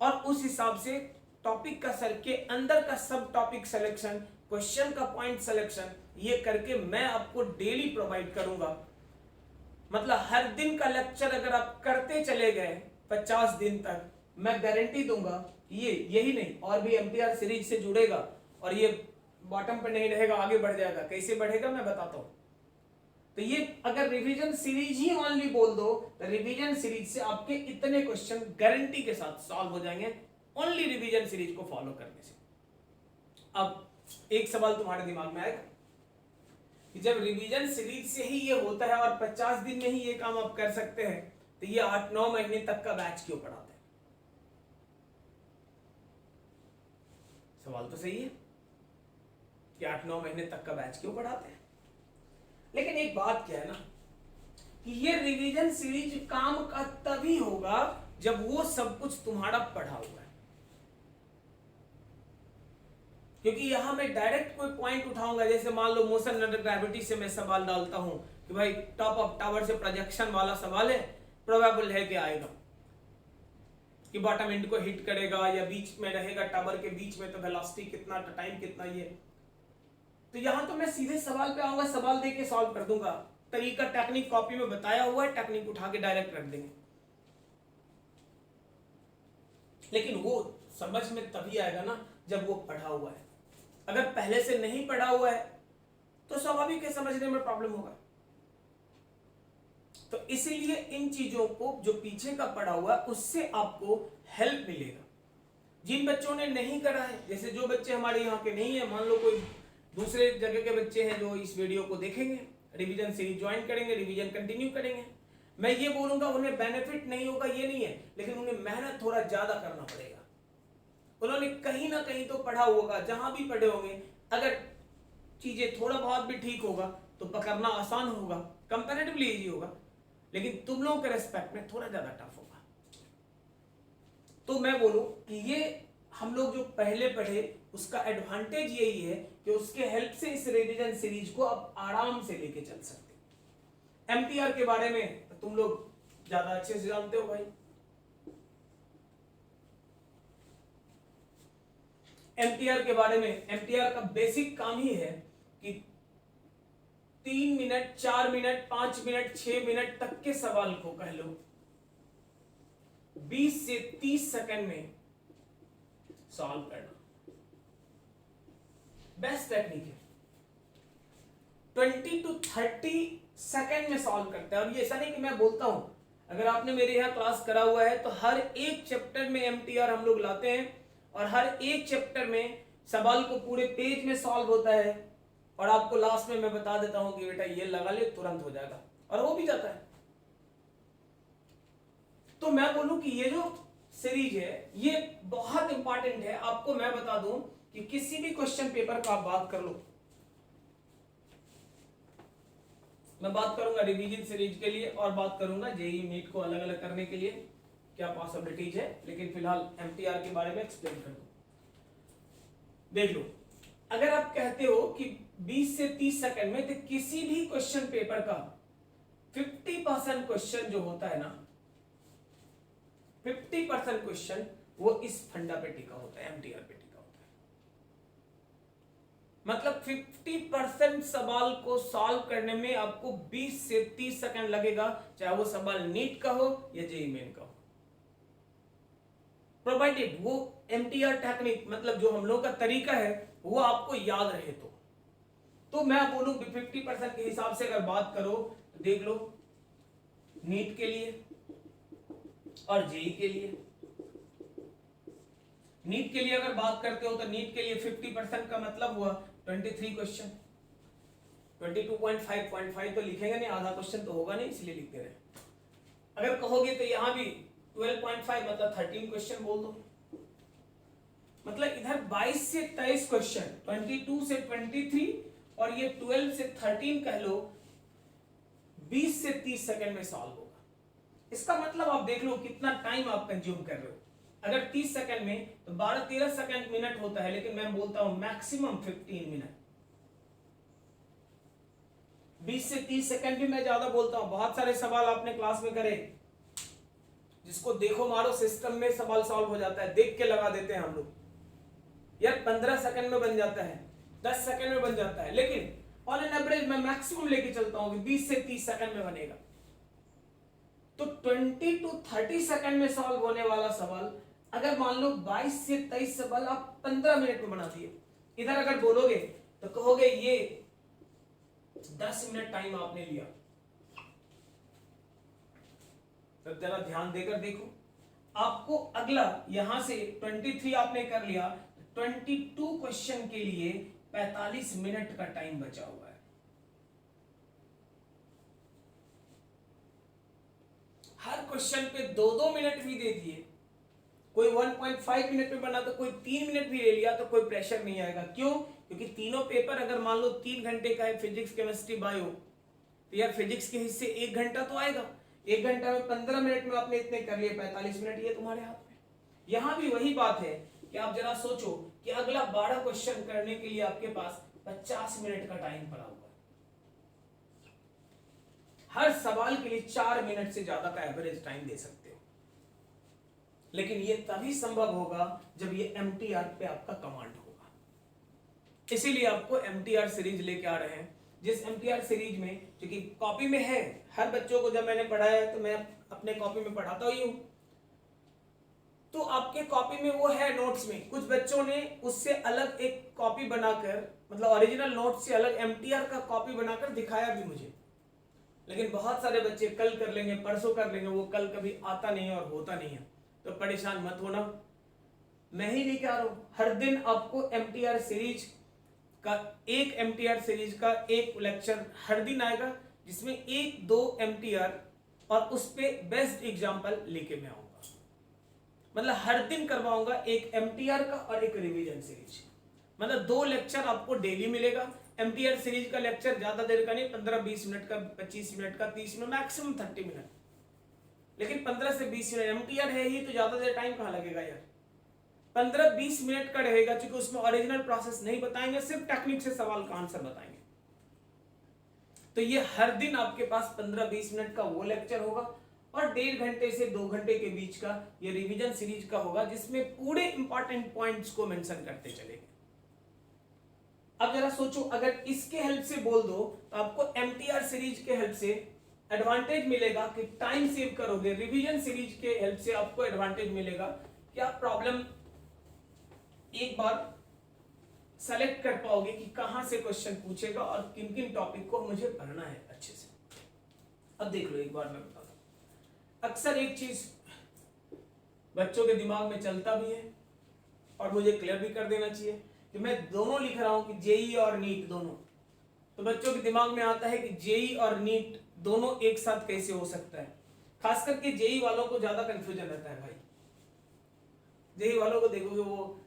और उस हिसाब से टॉपिक का सर के अंदर का सब टॉपिक सिलेक्शन, क्वेश्चन का पॉइंट सिलेक्शन, ये करके मैं आपको डेली प्रोवाइड करूंगा। मतलब हर दिन का लेक्चर अगर आप करते चले गए 50 दिन तक, मैं गारंटी दूंगा कि ये यही नहीं और भी एमटीआर सीरीज से जुड़ेगा, और ये बॉटम पे नहीं रहेगा, आगे बढ़ जाएगा। कैसे बढ़ेगा मैं बताता हूं। तो ये अगर रिवीजन सीरीज ही ओनली बोल दो, तो रिवीजन सीरीज से आपके इतने क्वेश्चन गारंटी के साथ सॉल्व हो जाएंगे, ओनली रिवीजन सीरीज को फॉलो करने से। अब एक सवाल तुम्हारे दिमाग में आएगा कि जब रिवीजन सीरीज से ही ये होता है और 50 दिन में ही ये काम आप कर सकते हैं, तो ये 8-9 महीने तक का बैच क्यों पढ़ाते हैं? सवाल तो सही है कि 8-9 महीने तक का बैच क्यों पढ़ाते हैं। लेकिन एक बात क्या है ना, कि ये रिवीजन सीरीज काम का तभी होगा जब वो सब कुछ तुम्हारा पढ़ा हुआ है। क्योंकि यहां मैं डायरेक्ट कोई पॉइंट उठाऊंगा, जैसे मान लो मोशन अंडर ग्रेविटी से मैं सवाल डालता हूं कि भाई टॉप ऑफ टावर से प्रोजेक्शन वाला सवाल है, प्रोबेबल है कि आएगा कि बॉटम एंड को हिट करेगा या बीच में रहेगा, टावर के बीच में, तो वेलोसिटी कितना, टाइम कितना, ये। तो यहां तो मैं सीधे सवाल पे आऊंगा, सवाल देके सॉल्व कर दूंगा। तरीका टेक्निक कॉपी में बताया हुआ है, टेक्निक उठा के डायरेक्ट रख देंगे। लेकिन वो समझ में तभी आएगा ना जब वो पढ़ा हुआ है। अगर पहले से नहीं पढ़ा हुआ है तो स्वाभाविक है समझने में प्रॉब्लम होगा। तो इसीलिए इन चीजों को जो पीछे का पढ़ा हुआ है उससे आपको हेल्प मिलेगा। जिन बच्चों ने नहीं करा है, जैसे जो बच्चे हमारे यहाँ के नहीं है, मान लो कोई दूसरे जगह के बच्चे हैं जो इस वीडियो को देखेंगे, रिवीजन सीरीज ज्वाइन करेंगे, रिवीजन कंटिन्यू करेंगे, मैं ये बोलूंगा उन्हें बेनिफिट नहीं होगा ये नहीं है, लेकिन उन्हें मेहनत थोड़ा ज्यादा करना पड़ेगा। उन्होंने कहीं ना कहीं तो पढ़ा होगा, जहां भी पढ़े होंगे, अगर चीजें थोड़ा बहुत भी ठीक होगा तो पकड़ना आसान होगा, कंपैरेटिवली इजी होगा, लेकिन तुम लोगों के रेस्पेक्ट में थोड़ा ज्यादा टफ होगा। तो मैं बोलूं कि ये हम लोग जो पहले पढ़े उसका एडवांटेज यही है कि उसके हेल्प से इस रिवीजन सीरीज को आप आराम से लेके चल सकते। एमटीआर के बारे में तो तुम लोग ज्यादा अच्छे से जानते हो भाई। एमटीआर के बारे में, एमटीआर का बेसिक काम ही है कि 3 मिनट, 4 मिनट, 5 मिनट, 6 मिनट तक के सवाल को कह लो 20 से 30 सेकंड में सॉल्व करना। बेस्ट टेक्निक है। 20 to 30 सेकेंड में सॉल्व करते हैं। और ये ऐसा नहीं कि मैं बोलता हूं, अगर आपने मेरे यहाँ क्लास करा हुआ है तो हर एक चैप्टर में एमटीआर हम लोग लाते हैं और हर एक चैप्टर में सवाल को पूरे पेज में सॉल्व होता है और आपको लास्ट में मैं बता देता हूं कि बेटा ये लगा ले, तुरंत हो जाएगा, और हो भी जाता है। तो मैं बोलूं कि ये जो सीरीज है ये बहुत इंपॉर्टेंट है। आपको मैं बता दूं कि किसी भी क्वेश्चन पेपर का आप बात कर लो, मैं बात करूंगा रिवीजन सीरीज के लिए और बात करूंगा जेईई नीट को अलग अलग करने के लिए क्या पॉसिबिलिटीज है, लेकिन फिलहाल एमटीआर के बारे में एक्सप्लेन कर दूं। देख लो, अगर आप कहते हो कि 20 से 30 सेकंड में, तो किसी भी क्वेश्चन पेपर का 50% क्वेश्चन जो होता है ना, 50% क्वेश्चन वो इस फंडा पे टिका होता है, एमटीआर पे टिका होता है। मतलब 50% सवाल को सॉल्व करने में आपको 20 से 30 सेकंड लगेगा, चाहे वो सवाल नीट का हो या जेईई मेन का हो, प्रोवाइडेड वो एमटीआर टेक्निक, मतलब जो हम लोग का तरीका है वो आपको याद रहे। तो मैं बोलूं 50% के हिसाब से अगर बात करो तो देख लो, नीट के लिए और जेईई के लिए, नीट के लिए अगर बात करते हो तो नीट के लिए 50% का मतलब हुआ 23 क्वेश्चन, 22.5 तो लिखेंगे नहीं, आधा क्वेश्चन तो होगा नहीं, इसलिए लिखते रहे। अगर कहोगे तो यहां भी 12.5 मतलब 13 क्वेश्चन बोल दो। मतलब इधर 22 से 23 क्वेश्चन, 22 से 23 और ये 12 से 13 कह लो, 20 से 30 सेकंड में सॉल्व होगा। इसका मतलब आप देख लो कितना टाइम आप कंज्यूम कर रहे हो। अगर 30 सेकंड में तो 12-13 सेकंड मिनट होता है, लेकिन मैं बोलता हूं मैक्सिमम 15 मिनट। 20 से 30 सेकंड भी मैं ज्यादा बोलता हूं। बहुत सारे सवाल आपने क्लास में करे जिसको देखो मारो सिस्टम में सवाल सॉल्व हो जाता है, देख के लगा देते हैं हम लोग, यार 15 सेकंड में बन जाता है, 10 सेकंड में बन जाता है, लेकिन ऑन एन एवरेज मैं मैक्सिमम लेके चलता हूं कि 20 से 30 सेकंड में बनेगा। तो 20 to 30 सेकंड में सॉल्व होने वाला सवाल अगर मान लो 22 से 23 सवाल आप 15 मिनट में बना दिए, इधर अगर बोलोगे तो कहोगे ये 10 मिनट टाइम आपने लिया। तो जरा ध्यान देकर देखो, आपको अगला यहां से 23 आपने कर लिया, 22 क्वेश्चन के लिए 45 मिनट का टाइम बचा हुआ है। हर क्वेश्चन पे 2-2 मिनट भी दे दिए, कोई 1.5 मिनट में बना तो कोई 3 मिनट भी ले लिया तो कोई प्रेशर नहीं आएगा। क्यों? क्योंकि तीनों पेपर अगर मान लो 3 घंटे का है, फिजिक्स केमिस्ट्री बायो, तो यार फिजिक्स के हिस्से 1 घंटा तो आएगा। 1 घंटा में 15 मिनट में आपने इतने कर लिए, 45 मिनट ये तुम्हारे हाथ में। यहां भी वही बात है कि आप जरा सोचो कि अगला 12 क्वेश्चन करने के लिए आपके पास 50 मिनट का टाइम पड़ा हुआ है। हर सवाल के लिए 4 मिनट से ज्यादा का एवरेज टाइम दे सकते हो, लेकिन ये तभी संभव होगा जब ये एमटीआर पे आपका कमांड होगा। इसीलिए आपको एमटीआर सीरीज लेके आ रहे हैं, जिस एमटीआर सीरीज में, जो कि कॉपी में है, हर बच्चों को जब मैंने पढ़ाया है तो मैं अपने कॉपी में पढ़ाता ही हूं, तो आपके कॉपी में वो है नोट्स में। कुछ बच्चों ने उससे अलग एक कॉपी बनाकर, मतलब ओरिजिनल नोट से अलग एमटीआर का कॉपी बनाकर दिखाया भी मुझे, लेकिन बहुत सारे बच्चे कल कर लेंगे, परसों कर लेंगे, वो कल कभी आता नहीं है और होता नहीं है। तो परेशान मत होना, मैं ही लेके आ रहा हूं। हर दिन आपको एमटीआर सीरीज का एक लेक्चर हर दिन आएगा, जिसमें 1-2 एमटीआर और उस पे बेस्ट एग्जांपल लेके मैं आऊंगा। मतलब हर दिन करवाऊंगा एक एमटीआर का और एक रिवीजन सीरीज, मतलब 2 लेक्चर आपको डेली मिलेगा। एमटीआर सीरीज का लेक्चर ज्यादा देर का नहीं, 15-20 मिनट का, 25 मिनट का, 30 मिनट, मैक्सिमम 30 मिनट, लेकिन 15 से 20 मिनट। एमटीआर है ही तो ज्यादा देर टाइम कहां लगेगा यार, 15-20 मिनट का रहेगा, क्योंकि उसमें ओरिजिनल प्रोसेस नहीं बताएंगे, सिर्फ टेक्निक से सवाल का आंसर बताएंगे। तो ये हर दिन आपके पास 15-20 मिनट का वो लेक्चर होगा और 1.5 घंटे से 2 घंटे के बीच का ये रिवीजन सीरीज का होगा, जिसमें पूरे इंपॉर्टेंट पॉइंट्स को मेंशन करते चलेंगे। अब जरा सोचो, अगर इसके हेल्प से बोल दो तो आपको एमटीआर सीरीज के हेल्प से एडवांटेज मिलेगा कि टाइम सेव करोगे। रिवीजन सीरीज के हेल्प से आपको एडवांटेज मिलेगा कि आप प्रॉब्लम एक बार सेलेक्ट कर पाओगे कि कहां से क्वेश्चन पूछेगा और किन किन टॉपिक को मुझे पढ़ना है अच्छे से। अब देख लो, एक बार मैं बताता हूं, अक्सर एक चीज बच्चों के दिमाग में चलता भी है और मुझे क्लियर भी कर देना चाहिए कि मैं दोनों लिख रहा हूं कि जेई और नीट दोनों, तो बच्चों के दिमाग में आता है कि जेई और नीट दोनों एक साथ कैसे हो सकता है। खास करके जेई वालों को ज्यादा कंफ्यूजन रहता है भाई। जेई वालों को देखोगे वो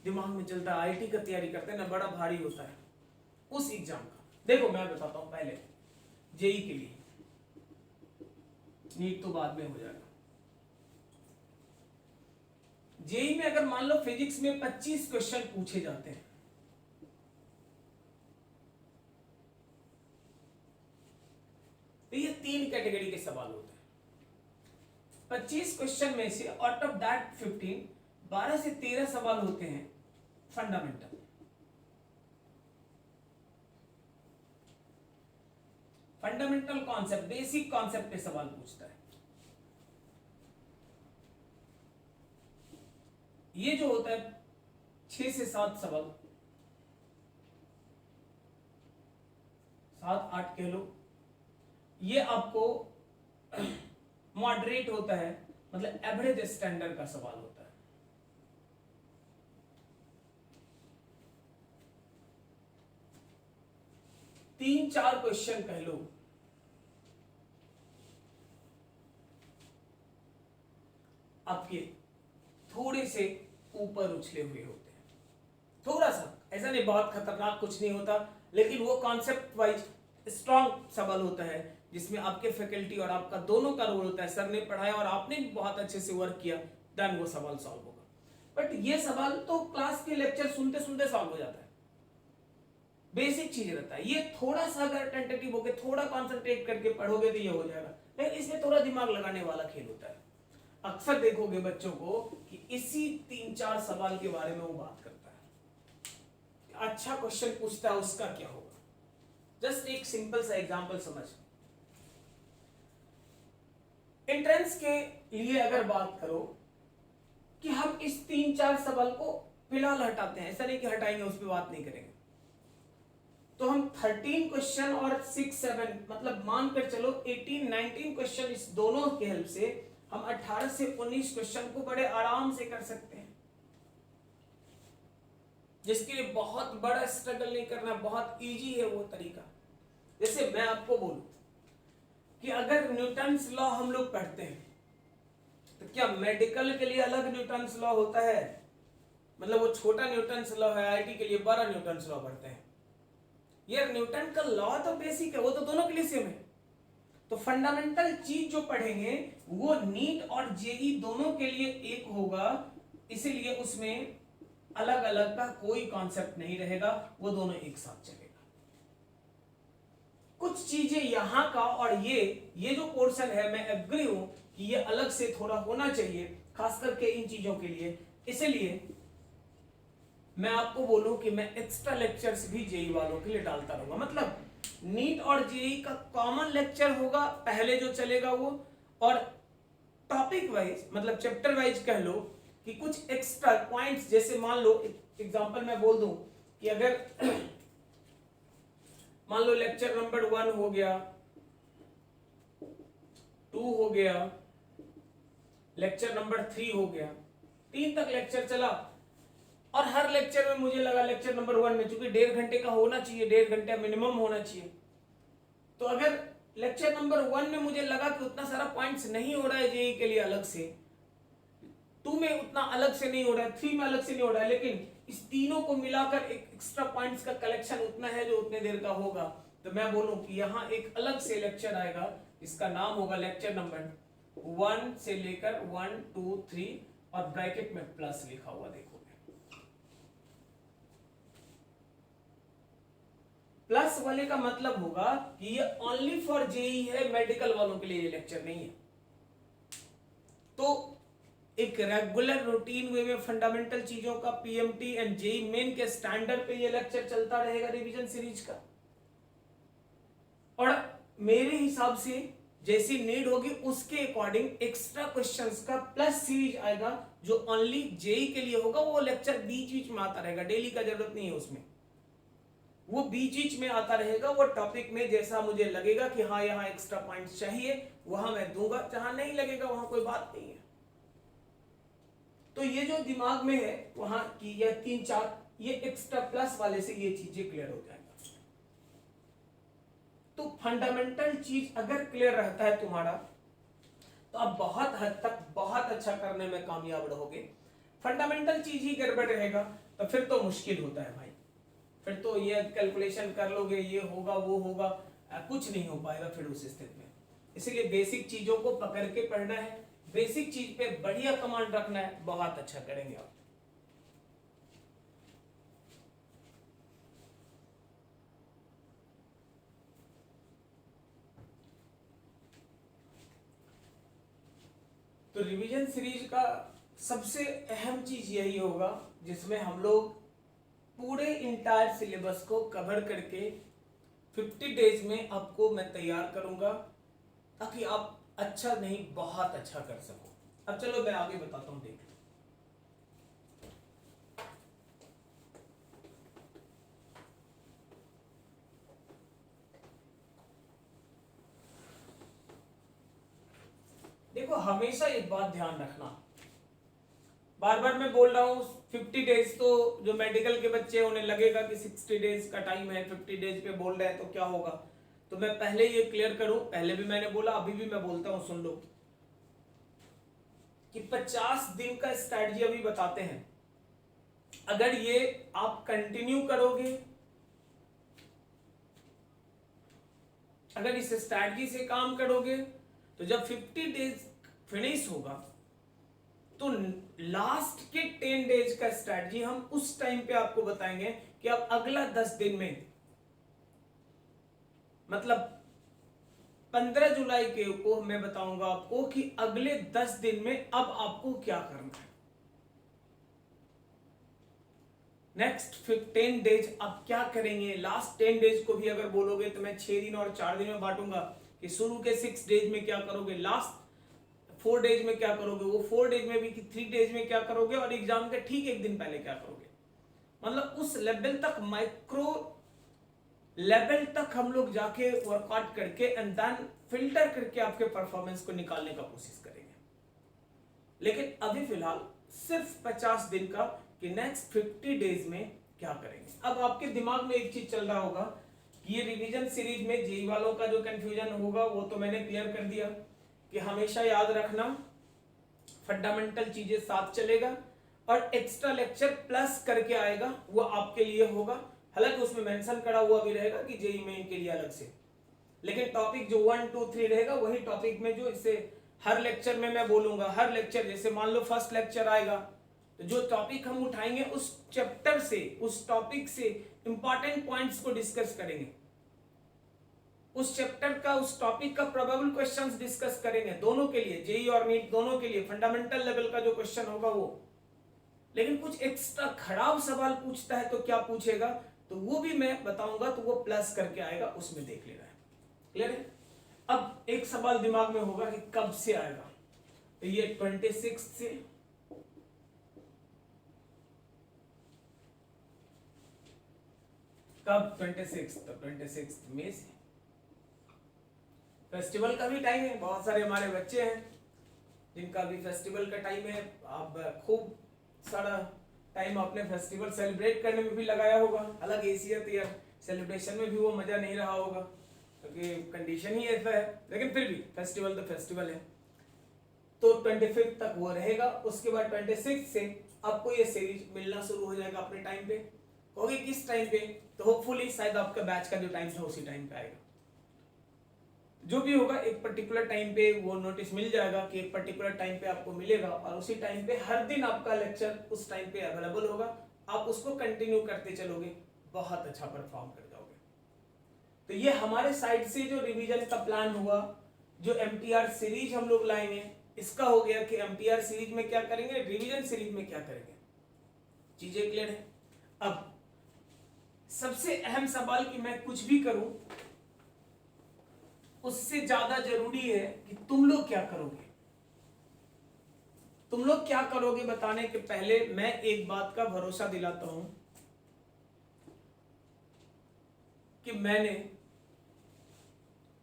दिमाग में चलता है, आईटी का तैयारी करते हैं ना, बड़ा भारी होता है उस एग्जाम का। देखो मैं बताता हूं, पहले जेई के लिए, नीट तो बाद में हो जाएगा। जेई में अगर मान लो फिजिक्स में 25 क्वेश्चन पूछे जाते हैं, तो ये 3 कैटेगरी के सवाल होते हैं। 25 क्वेश्चन में से आउट ऑफ दैट 15, 12 से 13 सवाल होते हैं fundamental. Fundamental concept, basic concept पे सवाल पूछता है। ये जो होता है 6 से 7 सवाल, 7-8 कह लो, ये आपको मॉडरेट होता है, मतलब एवरेज स्टैंडर्ड का सवाल होता है। तीन चार क्वेश्चन कह लो आपके थोड़े से ऊपर उछले हुए होते हैं, थोड़ा सा, ऐसा नहीं बहुत खतरनाक कुछ नहीं होता, लेकिन वो कॉन्सेप्ट वाइज स्ट्रॉन्ग सवाल होता है जिसमें आपके फैकल्टी और आपका दोनों का रोल होता है। सर ने पढ़ाया और आपने भी बहुत अच्छे से वर्क किया, देन वो सवाल सॉल्व होगा। बट ये सवाल तो क्लास के लेक्चर सुनते सुनते सॉल्व हो जाता है, बेसिक चीज रहता है। ये थोड़ा सा अगर टेंटेटिव होके थोड़ा कॉन्सेंट्रेट करके पढ़ोगे तो ये हो जाएगा, लेकिन इसमें थोड़ा दिमाग लगाने वाला खेल होता है। अक्सर देखोगे बच्चों को कि इसी 3-4 सवाल के बारे में वो बात करता है, अच्छा क्वेश्चन पूछता है उसका क्या होगा। जस्ट एक सिंपल सा एग्जांपल समझ, एंट्रेंस के लिए अगर बात करो कि हम इस 3-4 सवाल को फिलहाल हटाते हैं, ऐसा नहीं कि हटाएंगे, उस पर बात नहीं करेंगे, तो हम 13 क्वेश्चन और 6-7 मतलब मानकर चलो 18-19 क्वेश्चन, इस दोनों की हेल्प से हम 18 से 19 क्वेश्चन को बड़े आराम से कर सकते हैं, जिसके लिए बहुत बड़ा स्ट्रगल नहीं करना, बहुत इजी है वो तरीका। जैसे मैं आपको बोलूं कि अगर न्यूटन्स लॉ हम लोग पढ़ते हैं, तो क्या मेडिकल के लिए अलग न्यूटन्स लॉ होता है? मतलब वो छोटा न्यूटन्स लॉ है, आईटी के लिए बड़ा न्यूटन्स लॉ पढ़ते हैं। यार न्यूटन का लॉ तो बेसिक है, वो तो दोनों के लिए सेम है। तो फंडामेंटल चीज जो पढ़ेंगे वो नीट और जेई दोनों के लिए एक होगा, इसीलिए उसमें अलग अलग का कोई कॉन्सेप्ट नहीं रहेगा, वो दोनों एक साथ चलेगा। कुछ चीजें यहां का और ये जो पोर्शन है, मैं एग्री हूं कि ये अलग से थोड़ा होना चाहिए, खास करके इन चीजों के लिए। इसलिए मैं आपको बोलूं कि मैं एक्स्ट्रा लेक्चर्स भी जेई वालों के लिए डालता रहूंगा। मतलब नीट और जेई का कॉमन लेक्चर होगा पहले जो चलेगा वो, और टॉपिक वाइज मतलब चैप्टर वाइज कह लो कि कुछ एक्स्ट्रा पॉइंट्स, जैसे मान लो एग्जांपल मैं बोल दूं कि अगर मान लो लेक्चर नंबर 1 हो गया, 2 हो गया, लेक्चर नंबर 3 हो गया, 3 तक लेक्चर चला, और हर लेक्चर में मुझे लगा लेक्चर नंबर 1 में चूंकि 1.5 घंटे का होना चाहिए, 1.5 घंटे मिनिमम होना चाहिए, तो अगर लेक्चर नंबर 1 में मुझे लगा कि उतना सारा पॉइंट्स नहीं हो रहा है जेई के लिए अलग से, 2 में उतना अलग से नहीं हो रहा है, 3 में अलग से नहीं हो रहा है, लेकिन इस तीनों को मिलाकर एक एक्स्ट्रा पॉइंट्स का कलेक्शन उतना है जो उतने देर का होगा, तो मैं बोलूं कि यहाँ एक अलग से लेक्चर आएगा, इसका नाम होगा लेक्चर नंबर 1 से लेकर 1, 2, 3 और ब्रैकेट में प्लस लिखा हुआ देखोगे। प्लस वाले का मतलब होगा कि ये ओनली फॉर जेई है, मेडिकल वालों के लिए ये लेक्चर नहीं है। तो एक रेगुलर रूटीन वे में फंडामेंटल चीजों का पीएमटी एंड जेई मेन के स्टैंडर्ड पे ये लेक्चर चलता रहेगा रिवीजन सीरीज का। और मेरे हिसाब से जैसी नीड होगी उसके अकॉर्डिंग एक्स्ट्रा क्वेश्चंस का प्लस सीरीज आएगा, जो ओनली जेई के लिए होगा। वो लेक्चर बीच बीच में आता रहेगा, डेली का जरूरत नहीं है उसमें, वो बीच बीच में आता रहेगा। वो टॉपिक में जैसा मुझे लगेगा कि हाँ यहाँ एक्स्ट्रा पॉइंट्स चाहिए वहां मैं दूंगा, जहां नहीं लगेगा वहां कोई बात नहीं है। तो ये जो दिमाग में है वहां की ये 3-4 ये एक्स्ट्रा प्लस वाले से ये चीजें क्लियर हो जाएगा। तो फंडामेंटल चीज अगर क्लियर रहता है तुम्हारा तो आप बहुत हद तक बहुत अच्छा करने में कामयाब रहोगे। फंडामेंटल चीज ही गड़बड़ रहेगा तो फिर तो मुश्किल होता है भाई, फिर तो ये कैलकुलेशन कर लोगे, ये होगा वो होगा, कुछ नहीं हो पाएगा फिर उस स्थिति में। इसीलिए बेसिक चीजों को पकड़ के पढ़ना है, बेसिक चीज पे बढ़िया कमांड रखना है, बहुत अच्छा करेंगे आप। तो रिवीजन सीरीज का सबसे अहम चीज यही होगा जिसमें हम लोग पूरे इंटायर सिलेबस को कवर करके 50 डेज में आपको मैं तैयार करूंगा ताकि आप अच्छा नहीं बहुत अच्छा कर सको। अब चलो मैं आगे बताता हूं, देख लो। देखो हमेशा एक बात ध्यान रखना, बार बार मैं बोल रहा हूं 50 डेज, तो जो मेडिकल के बच्चे उन्हें लगेगा कि 60 डेज का टाइम है, 50 डेज पे बोल रहे हैं तो क्या होगा। तो मैं पहले ये क्लियर करूं, पहले भी मैंने बोला अभी भी मैं बोलता हूं, सुन लो कि 50 दिन का स्ट्रैटेजी अभी बताते हैं। अगर ये आप कंटिन्यू करोगे, अगर इस स्ट्रैटेजी से काम करोगे तो जब 50 डेज फिनिश होगा तो लास्ट के 10 डेज का स्ट्रैटेजी हम उस टाइम पे आपको बताएंगे कि आप अगला 10 दिन में, मतलब 15 जुलाई के को मैं बताऊंगा आपको कि अगले 10 दिन में अब आपको क्या करना है। नेक्स्ट 10 डेज आप क्या करेंगे, लास्ट 10 डेज को भी अगर बोलोगे तो मैं 6 दिन और 4 दिन में बांटूंगा कि शुरू के 6 डेज में क्या करोगे, लास्ट 4 डेज में क्या करोगे, वो 4 डेज में भी 3 डेज में क्या करोगे, और एग्जाम के ठीक एक दिन पहले क्या करोगे। मतलब उस लेवल तक, माइक्रो लेवल तक हम लोग जाके वर्कआउट करके एंड देन फिल्टर करके आपके परफॉर्मेंस को निकालने का कोशिश करेंगे। लेकिन अभी फिलहाल सिर्फ 50 दिन का कि नेक्स्ट 50 डेज में क्या करेंगे। अब आपके दिमाग में एक चीज चल रहा होगा कि ये रिवीजन सीरीज में जेई वालों का जो कंफ्यूजन होगा वो तो मैंने क्लियर कर दिया कि हमेशा याद रखना फंडामेंटल चीजें साथ चलेगा और एक्स्ट्रा लेक्चर प्लस करके आएगा, वो आपके लिए होगा। हालांकि उसमें मेंशन करा हुआ भी रहेगा कि जेई मेन के लिए अलग से, लेकिन टॉपिक जो 1 2 3 रहेगा वही टॉपिक में, जो इससे हर लेक्चर में मैं बोलूंगा, हर लेक्चर जैसे मान लो फर्स्ट लेक्चर आएगा तो जो टॉपिक हम उठाएंगे उस चैप्टर से, उस टॉपिक से इंपॉर्टेंट पॉइंट्स को डिस्कस करेंगे, उस चैप्टर का, उस टॉपिक का प्रोबेबल क्वेश्चंस डिस्कस करेंगे, दोनों के लिए, जेई और नीट दोनों के लिए फंडामेंटल लेवल का जो क्वेश्चन होगा वो। लेकिन कुछ एक्स्ट्रा खराब सवाल पूछता है तो क्या पूछेगा, तो वो भी मैं बताऊंगा, तो वो प्लस करके आएगा, उसमें देख लेना है। क्लियर है। अब एक सवाल दिमाग में होगा कि कब से आएगा, तो ये 26 से, कब 26, तो 26 मई से। फेस्टिवल का भी टाइम है, बहुत सारे हमारे बच्चे हैं जिनका भी फेस्टिवल का टाइम है। आप खूब सारा टाइम आपने फेस्टिवल सेलिब्रेट करने में भी लगाया होगा। अलग हैसियत या सेलिब्रेशन में भी वो मजा नहीं रहा होगा क्योंकि कंडीशन ही ऐसा है, लेकिन फिर भी फेस्टिवल तो फेस्टिवल है। तो 25 तक वो रहेगा, उसके बाद 26 से आपको ये सीरीज मिलना शुरू हो जाएगा अपने टाइम पे। होगी किस टाइम पे, तो होपफुली शायद आपका बैच का जो टाइम था उसी टाइम पे आएगा। जो भी होगा एक पर्टिकुलर टाइम पे वो नोटिस मिल जाएगा कि एक पर्टिकुलर टाइम पे आपको मिलेगा, और उसी टाइम पे हर दिन आपका लेक्चर उस टाइम पे अवेलेबल होगा। आप उसको कंटिन्यू करते चलोगे, बहुत अच्छा परफॉर्म कर जाओगे। तो ये हमारे साइड से जो रिवीजन का प्लान हुआ, जो एमटीआर सीरीज हम लोग लाएंगे, इसका हो गया कि एमटीआर सीरीज में क्या करेंगे, रिवीजन सीरीज में क्या करेंगे। चीजें क्लियर है। अब सबसे अहम सवाल कि मैं कुछ भी करूं उससे ज्यादा जरूरी है कि तुम लोग क्या करोगे। तुम लोग क्या करोगे बताने के पहले मैं एक बात का भरोसा दिलाता हूं कि मैंने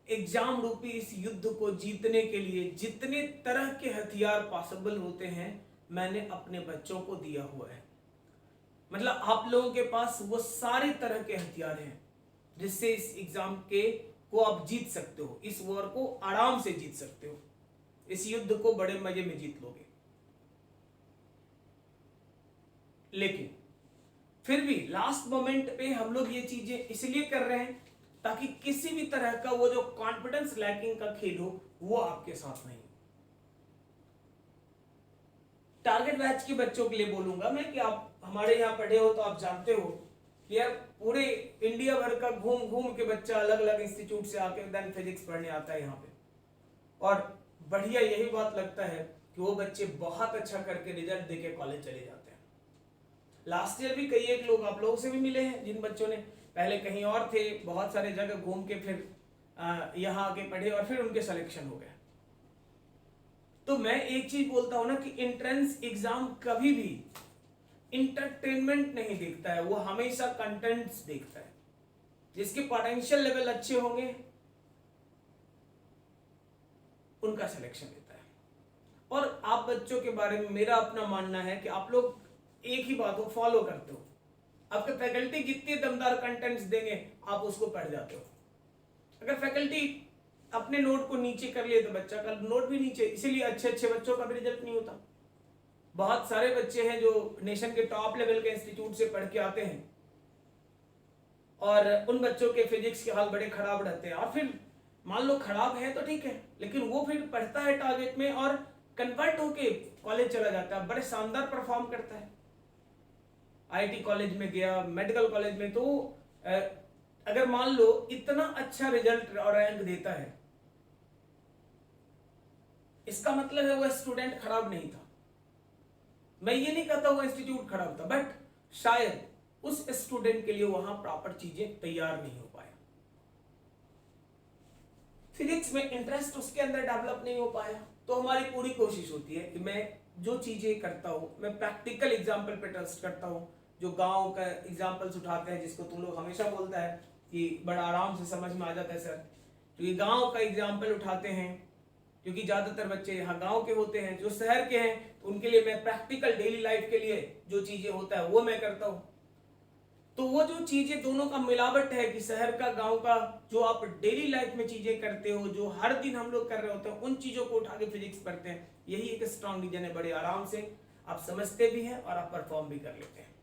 एग्जाम रूपी इस युद्ध को जीतने के लिए जितने तरह के हथियार पॉसिबल होते हैं मैंने अपने बच्चों को दिया हुआ है। मतलब आप लोगों के पास वो सारे तरह के हथियार हैं जिससे इस एग्जाम के को आप जीत सकते हो, इस वॉर को आराम से जीत सकते हो, इस युद्ध को बड़े मजे में जीत लोगे। लेकिन फिर भी लास्ट मोमेंट पे हम लोग ये चीजें इसलिए कर रहे हैं ताकि किसी भी तरह का वो जो कॉन्फिडेंस लैकिंग का खेल हो वो आपके साथ नहीं हो। टारगेट बैच के बच्चों के लिए बोलूंगा मैं कि आप हमारे यहाँ पढ़े हो तो आप जानते हो कि यार पूरे इंडिया भर का घूम घूम के बच्चा अलग अलग इंस्टीट्यूट से आके देन फिजिक्स पढ़ने आता है यहाँ पे। और बढ़िया यही बात लगता है कि वो बच्चे बहुत अच्छा करके रिजल्ट देके कॉलेज चले जाते हैं। लास्ट ईयर भी कई एक लोग आप लोगों से भी मिले हैं जिन बच्चों ने पहले कहीं और थे, बहुत सारे जगह घूम के फिर यहाँ आके पढ़े और फिर उनके सिलेक्शन हो गए। तो मैं एक चीज बोलता हूं ना कि एंट्रेंस एग्जाम कभी भी इंटरटेनमेंट नहीं देखता है, वो हमेशा कंटेंट्स देखता है। जिसके पोटेंशियल लेवल अच्छे होंगे उनका सिलेक्शन लेता है। और आप बच्चों के बारे में मेरा अपना मानना है कि आप लोग एक ही बात को फॉलो करते हो। आपके फैकल्टी जितने दमदार कंटेंट्स देंगे आप उसको पढ़ जाते हो। अगर फैकल्टी अपने नोट को नीचे कर लिए तो बच्चा का नोट भी नीचे, इसीलिए अच्छे अच्छे बच्चों का भी रिजल्ट नहीं होता। बहुत सारे बच्चे हैं जो नेशन के टॉप लेवल के इंस्टीट्यूट से पढ़ के आते हैं और उन बच्चों के फिजिक्स के हाल बड़े खराब रहते हैं। और फिर मान लो खराब है तो ठीक है, लेकिन वो फिर पढ़ता है टारगेट में और कन्वर्ट होके कॉलेज चला जाता है, बड़े शानदार परफॉर्म करता है। आईटी कॉलेज में गया, मेडिकल कॉलेज में, तो अगर मान लो इतना अच्छा रिजल्ट और रैंक देता है, इसका मतलब है वो स्टूडेंट खराब नहीं था। मैं ये नहीं कहता वो इंस्टीट्यूट खराब था, बट शायद उस स्टूडेंट के लिए वहां प्रॉपर चीजें तैयार नहीं हो पाया। फिजिक्स में इंटरेस्ट उसके अंदर डेवलप नहीं हो पाया। तो हमारी पूरी कोशिश होती है कि मैं जो चीजें करता हूं मैं प्रैक्टिकल एग्जाम्पल पे ट्रस्ट करता हूं। जो गांव का एग्जाम्पल्स उठाते हैं जिसको तुम लोग हमेशा बोलता है कि बड़ा आराम से समझ में आ जाता है सर, तो ये गांव का एग्जाम्पल उठाते हैं क्योंकि ज्यादातर बच्चे यहाँ गांव के होते हैं। जो शहर के हैं तो उनके लिए मैं प्रैक्टिकल डेली लाइफ के लिए जो चीजें होता है वो मैं करता हूँ। तो वो जो चीजें दोनों का मिलावट है कि शहर का गांव का, जो आप डेली लाइफ में चीजें करते हो, जो हर दिन हम लोग कर रहे होते हैं, उन चीजों को उठा के फिजिक्स पढ़ते हैं। यही एक स्ट्रॉन्ग रीजन है। बड़े आराम से आप समझते भी हैं और आप परफॉर्म भी कर लेते हैं,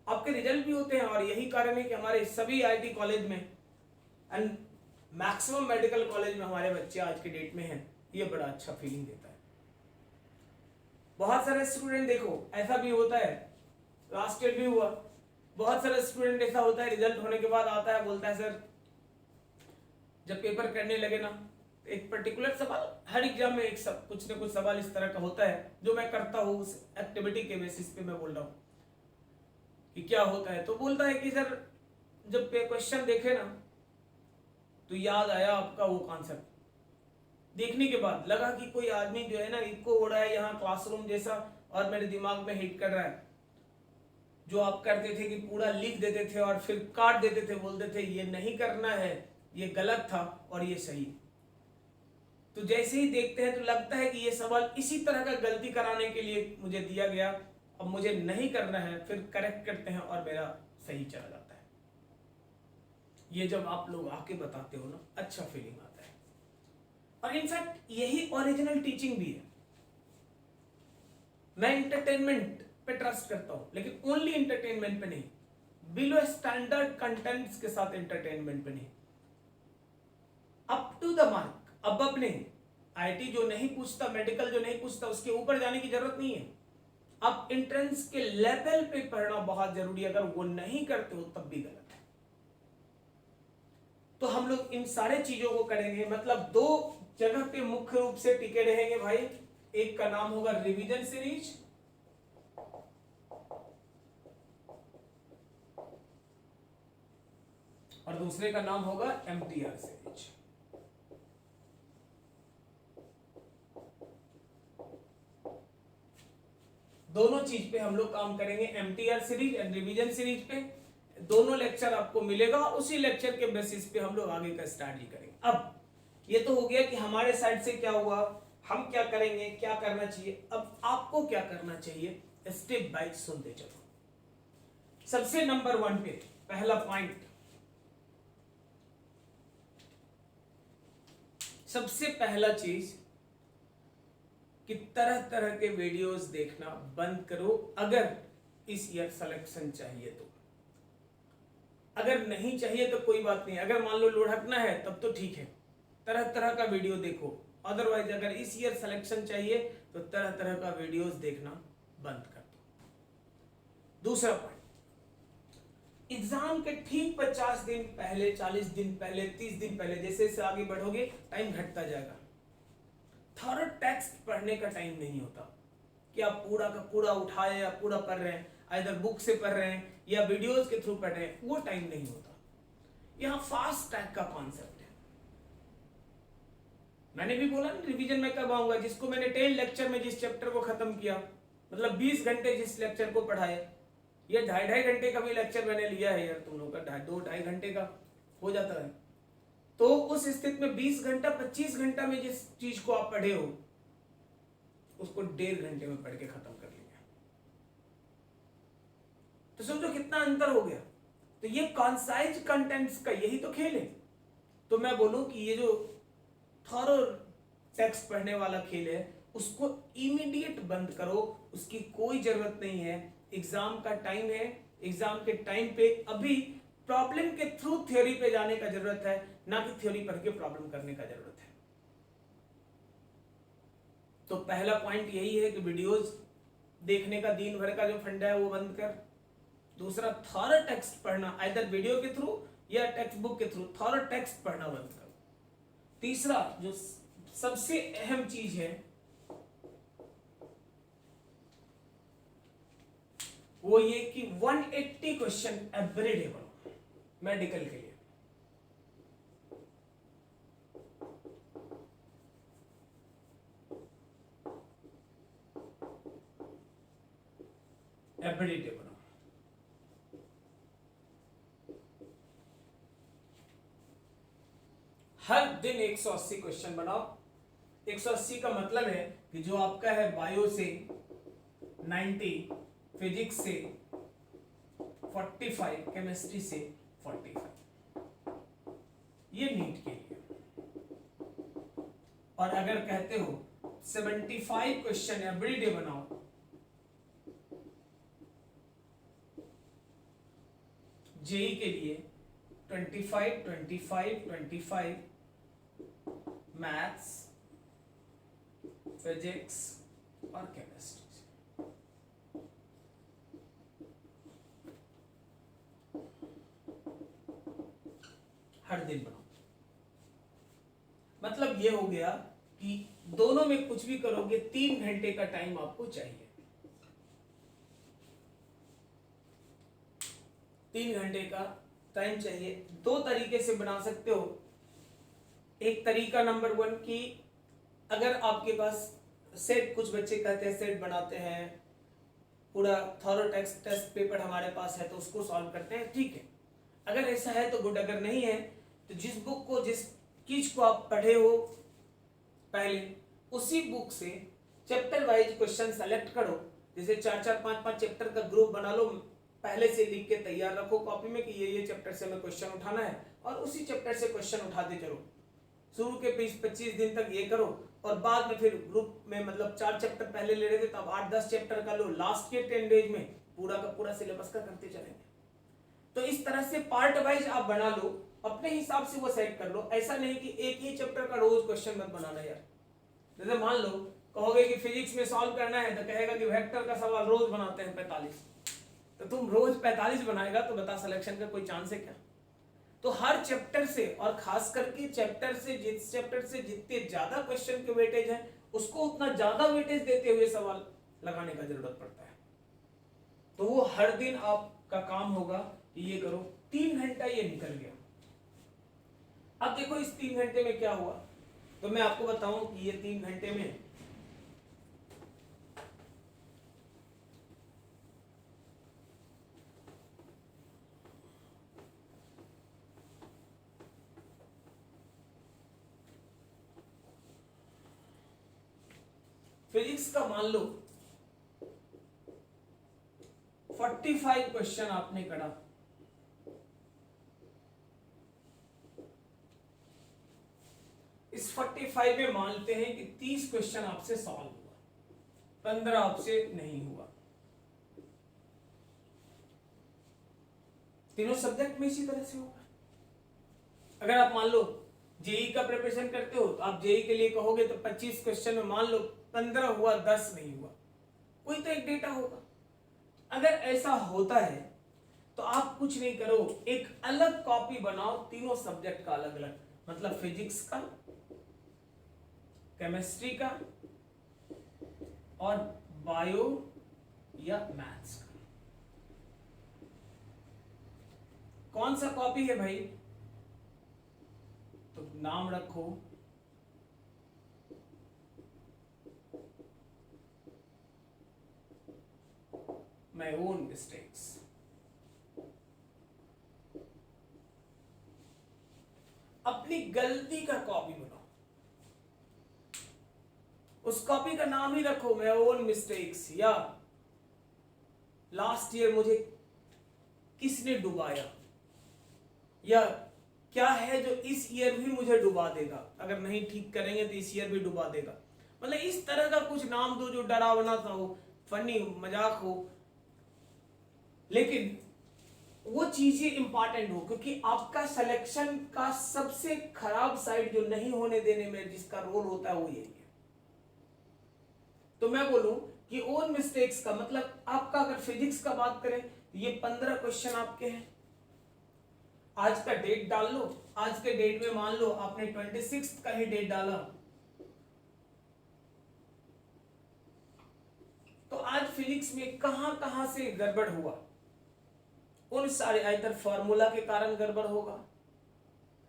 आपके रिजल्ट भी होते हैं। और यही कारण है कि हमारे सभी आईटी कॉलेज में एंड मैक्सिमम मेडिकल कॉलेज में हमारे बच्चे आज के डेट में हैं। ये बड़ा अच्छा फीलिंग देता है। बहुत सारे स्टूडेंट देखो ऐसा भी होता है, लास्ट ईयर भी हुआ, बहुत सारे स्टूडेंट ऐसा होता है रिजल्ट होने के बाद आता है बोलता है सर जब पेपर करने लगे ना एक पर्टिकुलर सवाल, हर एग्जाम में एक सब कुछ ना कुछ सवाल इस तरह का होता है जो मैं करता हूँ उस एक्टिविटी के बेसिस पे मैं बोल रहा हूँ कि क्या होता है। तो बोलता है कि सर जब क्वेश्चन देखे ना तो याद आया आपका वो कॉन्सेप्ट, देखने के बाद लगा कि कोई आदमी जो है ना इको हो रहा है यहाँ क्लासरूम जैसा और मेरे दिमाग में हिट कर रहा है। जो आप करते थे कि पूरा लिख देते थे और फिर काट देते थे, बोलते थे ये नहीं करना है, ये गलत था और ये सही। तो जैसे ही देखते हैं तो लगता है कि ये सवाल इसी तरह का गलती कराने के लिए मुझे दिया गया, अब मुझे नहीं करना है, फिर करेक्ट करते हैं और मेरा सही चला जाता है। ये जब आप लोग आके बताते हो ना अच्छा फीलिंग आता है। और इनफैक्ट यही ओरिजिनल टीचिंग भी है। मैं इंटरटेनमेंट पे ट्रस्ट करता हूं, लेकिन ओनली इंटरटेनमेंट पे नहीं, बिलो स्टैंडर्ड कंटेंट्स के साथ इंटरटेनमेंट पे नहीं, अप टू द मार्क, अब नहीं। आईटी जो नहीं पूछता, मेडिकल जो नहीं पूछता, उसके ऊपर जाने की जरूरत नहीं है। अब एंट्रेंस के लेवल पे पढ़ना बहुत जरूरी है, अगर वो नहीं करते हो तब भी गलत है। तो हम लोग इन सारे चीजों को करेंगे। मतलब दो जगह पे मुख्य रूप से टिके रहेंगे भाई। एक का नाम होगा रिवीजन सीरीज और दूसरे का नाम होगा एमटीआर सीरीज। दोनों चीज पे हम लोग काम करेंगे, MTR series and revision series पे। दोनों लेक्चर आपको मिलेगा, उसी लेक्चर के बेसिस पे हम लोग आगे का स्टडी करेंगे। अब ये तो हो गया कि हमारे साइड से क्या हुआ, हम क्या करेंगे, क्या करना चाहिए। अब आपको क्या करना चाहिए, स्टेप बाय सुनते चलो। सबसे नंबर 1 पे पहला पॉइंट, सबसे पहला चीज कि तरह तरह के वीडियोस देखना बंद करो अगर इस ईयर सिलेक्शन चाहिए तो। अगर नहीं चाहिए तो कोई बात नहीं, अगर मान लो लुढ़कना है तब तो ठीक है, तरह तरह का वीडियो देखो। अदरवाइज अगर इस ईयर सिलेक्शन चाहिए तो तरह तरह का वीडियोस देखना बंद कर दो। दूसरा पॉइंट, एग्जाम के ठीक 50 दिन पहले, 40 दिन पहले, 30 दिन पहले, जैसे जैसे आगे बढ़ोगे टाइम घटता जाएगा। थोड़ा टेक्स्ट पढ़ने का टाइम नहीं होता कि आप पूरा का पूरा उठाए या पूरा पढ़ रहे हैं, आइदर बुक से पढ़ रहे हैं या वीडियोस के थ्रू पढ़ रहे हैं, वो टाइम नहीं होता। यहाँ फास्ट ट्रैक का कॉन्सेप्ट है। मैंने भी बोला ना रिवीजन में कब आऊंगा, जिसको मैंने 10 लेक्चर में जिस चैप्टर को खत्म किया, मतलब 20 घंटे जिस लेक्चर को पढ़ाए, ये 2.5 घंटे का भी लेक्चर मैंने लिया है यार, तुम लोग का 2-2.5 घंटे का हो जाता है। तो उस स्थिति में 20 घंटा 25 घंटा में जिस चीज को आप पढ़े हो उसको 1.5 घंटे में पढ़ के खत्म कर लिया। तो समझो कितना अंतर हो गया। तो ये कॉन्साइज कंटेंट्स का यही तो खेल है। तो मैं बोलूं कि ये जो थॉरो टेक्स्ट पढ़ने वाला खेल है उसको इमीडिएट बंद करो, उसकी कोई जरूरत नहीं है। एग्जाम का टाइम है, एग्जाम के टाइम पे अभी प्रॉब्लम के थ्रू थ्योरी पे जाने का जरूरत है, ना कि थ्योरी पढ़ के प्रॉब्लम करने का जरूरत है। तो पहला पॉइंट यही है कि वीडियोस देखने का दिन भर का जो फंडा है वो बंद कर। दूसरा, थॉरो टेक्स्ट पढ़ना आइदर वीडियो के थ्रू या टेक्स्ट बुक के थ्रू, थॉरो टेक्स्ट पढ़ना बंद कर। तीसरा जो सबसे अहम चीज है वो ये कि 180 क्वेश्चन एवरीडे बनाओ मेडिकल के लिए। एवरीडे बनाओ। हर दिन 180 क्वेश्चन बनाओ। 180 का मतलब है कि जो आपका है बायो से 90, फिजिक्स से 45, केमिस्ट्री से 45, ये नीट के लिए। और अगर कहते हो 75 क्वेश्चन एवरीडे बनाओ, जेई के लिए 25, 25, 25 मैथ्स, फिजिक्स और केमिस्ट्री। हर दिन बनाओ। मतलब ये हो गया कि दोनों में कुछ भी करोगे 3 घंटे का टाइम आपको चाहिए। 3 घंटे का टाइम चाहिए। 2 तरीके से बना सकते हो। एक तरीका नंबर 1 कि अगर आपके पास सेट, कुछ बच्चे कहते हैं सेट बनाते हैं, पूरा थॉरो टेस्ट पेपर हमारे पास है तो उसको सॉल्व करते हैं, ठीक है। अगर ऐसा है तो गुड, अगर नहीं है तो जिस बुक को, जिस चीज को आप पढ़े हो पहले, उसी बुक से चैप्टर वाइज क्वेश्चन सेलेक्ट करो। जैसे 4-4, 5-5 चैप्टर का ग्रुप बना लो, पहले से लिख के तैयार रखो कॉपी में कि ये चैप्टर से हमें क्वेश्चन उठाना है, और उसी चैप्टर से क्वेश्चन उठाते चलो। शुरू के 20-25 दिन तक ये करो, और बाद में फिर ग्रुप में, मतलब 4 चैप्टर पहले ले रहे थे तब 8-10 चैप्टर का लो, लास्ट के 10 डेज में पूरा का पूरा सिलेबस का करते चलेंगे। तो इस तरह से पार्ट वाइज आप बना लो, अपने हिसाब से वो सेट कर लो। ऐसा नहीं कि एक ही चैप्टर का रोज क्वेश्चन मत बनाना यार। जैसे मान लो कहोगे कि फिजिक्स में सॉल्व करना है तो कहेगा कि वेक्टर का सवाल रोज बनाते हैं 45, तो तुम रोज 45 बनाएगा तो बता सिलेक्शन का कोई चांस है क्या? तो हर चैप्टर से, और खास करके चैप्टर से, जिस चैप्टर से जितने ज्यादा क्वेश्चन के वेटेज है उसको उतना ज्यादा वेटेज देते हुए सवाल लगाने का जरूरत पड़ता है। तो वो हर दिन आपका काम होगा कि ये करो। 3 घंटा ये निकल गया। अब देखो इस 3 घंटे में क्या हुआ, तो मैं आपको बताऊं कि ये 3 घंटे में का मान लो 45 क्वेश्चन आपने करा, इस 45 में मानते हैं कि 30 क्वेश्चन आपसे सॉल्व हुआ, 15 आपसे नहीं हुआ। तीनों सब्जेक्ट में इसी तरह से होगा। अगर आप मान लो जेई का प्रिपरेशन करते हो तो आप जेई के लिए कहोगे तो 25 क्वेश्चन में मान लो 15 हुआ, 10 नहीं हुआ, कोई तो एक डेटा होगा। अगर ऐसा होता है तो आप कुछ नहीं करो, एक अलग कॉपी बनाओ तीनों सब्जेक्ट का अलग अलग, मतलब फिजिक्स का, केमिस्ट्री का और बायो या मैथ्स का। कौन सा कॉपी है भाई? तो नाम रखो माय ओन मिस्टेक्स। अपनी गलती का कॉपी बनाओ, उस कॉपी का नाम ही रखो माय ओन मिस्टेक्स, या लास्ट ईयर मुझे किसने डुबाया, या क्या है जो इस ईयर भी मुझे डुबा देगा, अगर नहीं ठीक करेंगे तो इस ईयर भी डुबा देगा। मतलब इस तरह का कुछ नाम दो जो डरावना सा हो, फनी मजाक हो, लेकिन वो चीजें इंपॉर्टेंट हो, क्योंकि आपका सिलेक्शन का सबसे खराब साइड जो नहीं होने देने में जिसका रोल होता है वो यही है। तो मैं बोलूं कि ओन मिस्टेक्स का मतलब आपका, अगर फिजिक्स का बात करें तो ये 15 क्वेश्चन आपके हैं। आज का डेट डाल लो, आज के डेट में मान लो आपने 26 का ही डेट डाला, तो आज फिजिक्स में कहां कहां से गड़बड़ हुआ, उन सारे आइदर फॉर्मूला के कारण गड़बड़ होगा,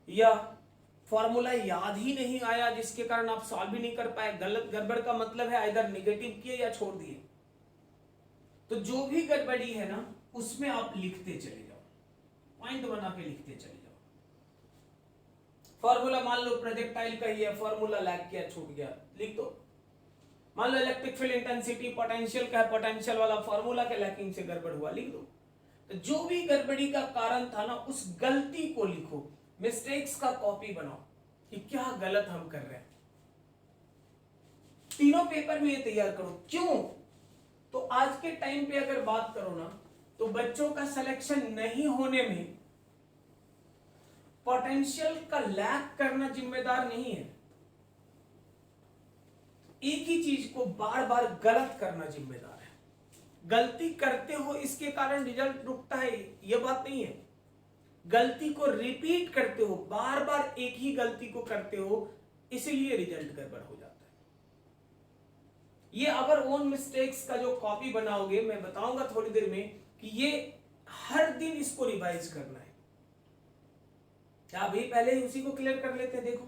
या फॉर्मूला याद ही नहीं आया जिसके कारण आप सॉल्व भी नहीं कर पाए। गलत गड़बड़ का मतलब है आइदर निगेटिव किए या छोड़ दिए। तो जो भी गड़बड़ी है ना उसमें आप लिखते चले जाओ, पॉइंट बना के लिखते चले जाओ। फॉर्मूला मान लो प्रोजेक्टाइल का ही है, फॉर्मूला लैग किया, छूट गया, लिख दो। मान लो इलेक्ट्रिक फील्ड इंटेंसिटी पोटेंशियल का है, पोटेंशियल वाला फॉर्मूला के लैकिंग से गड़बड़ हुआ, लिख दो। तो जो भी गड़बड़ी का कारण था ना उस गलती को लिखो, मिस्टेक्स का कॉपी बनाओ कि क्या गलत हम कर रहे हैं। तीनों पेपर में ये तैयार करो। क्यों? तो आज के टाइम पे अगर बात करो ना तो बच्चों का सिलेक्शन नहीं होने में पोटेंशियल का लैक करना जिम्मेदार नहीं है, एक ही चीज को बार बार गलत करना जिम्मेदार है। गलती करते हो इसके कारण रिजल्ट रुकता है, यह बात नहीं है। गलती को रिपीट करते हो, बार बार एक ही गलती को करते हो, इसीलिए रिजल्ट गड़बड़ हो जाता है। ये अगर ओन मिस्टेक्स का जो कॉपी बनाओगे, मैं बताऊंगा थोड़ी देर में कि ये हर दिन इसको रिवाइज करना है। क्या अभी पहले ही उसी को क्लियर कर लेते हैं। देखो,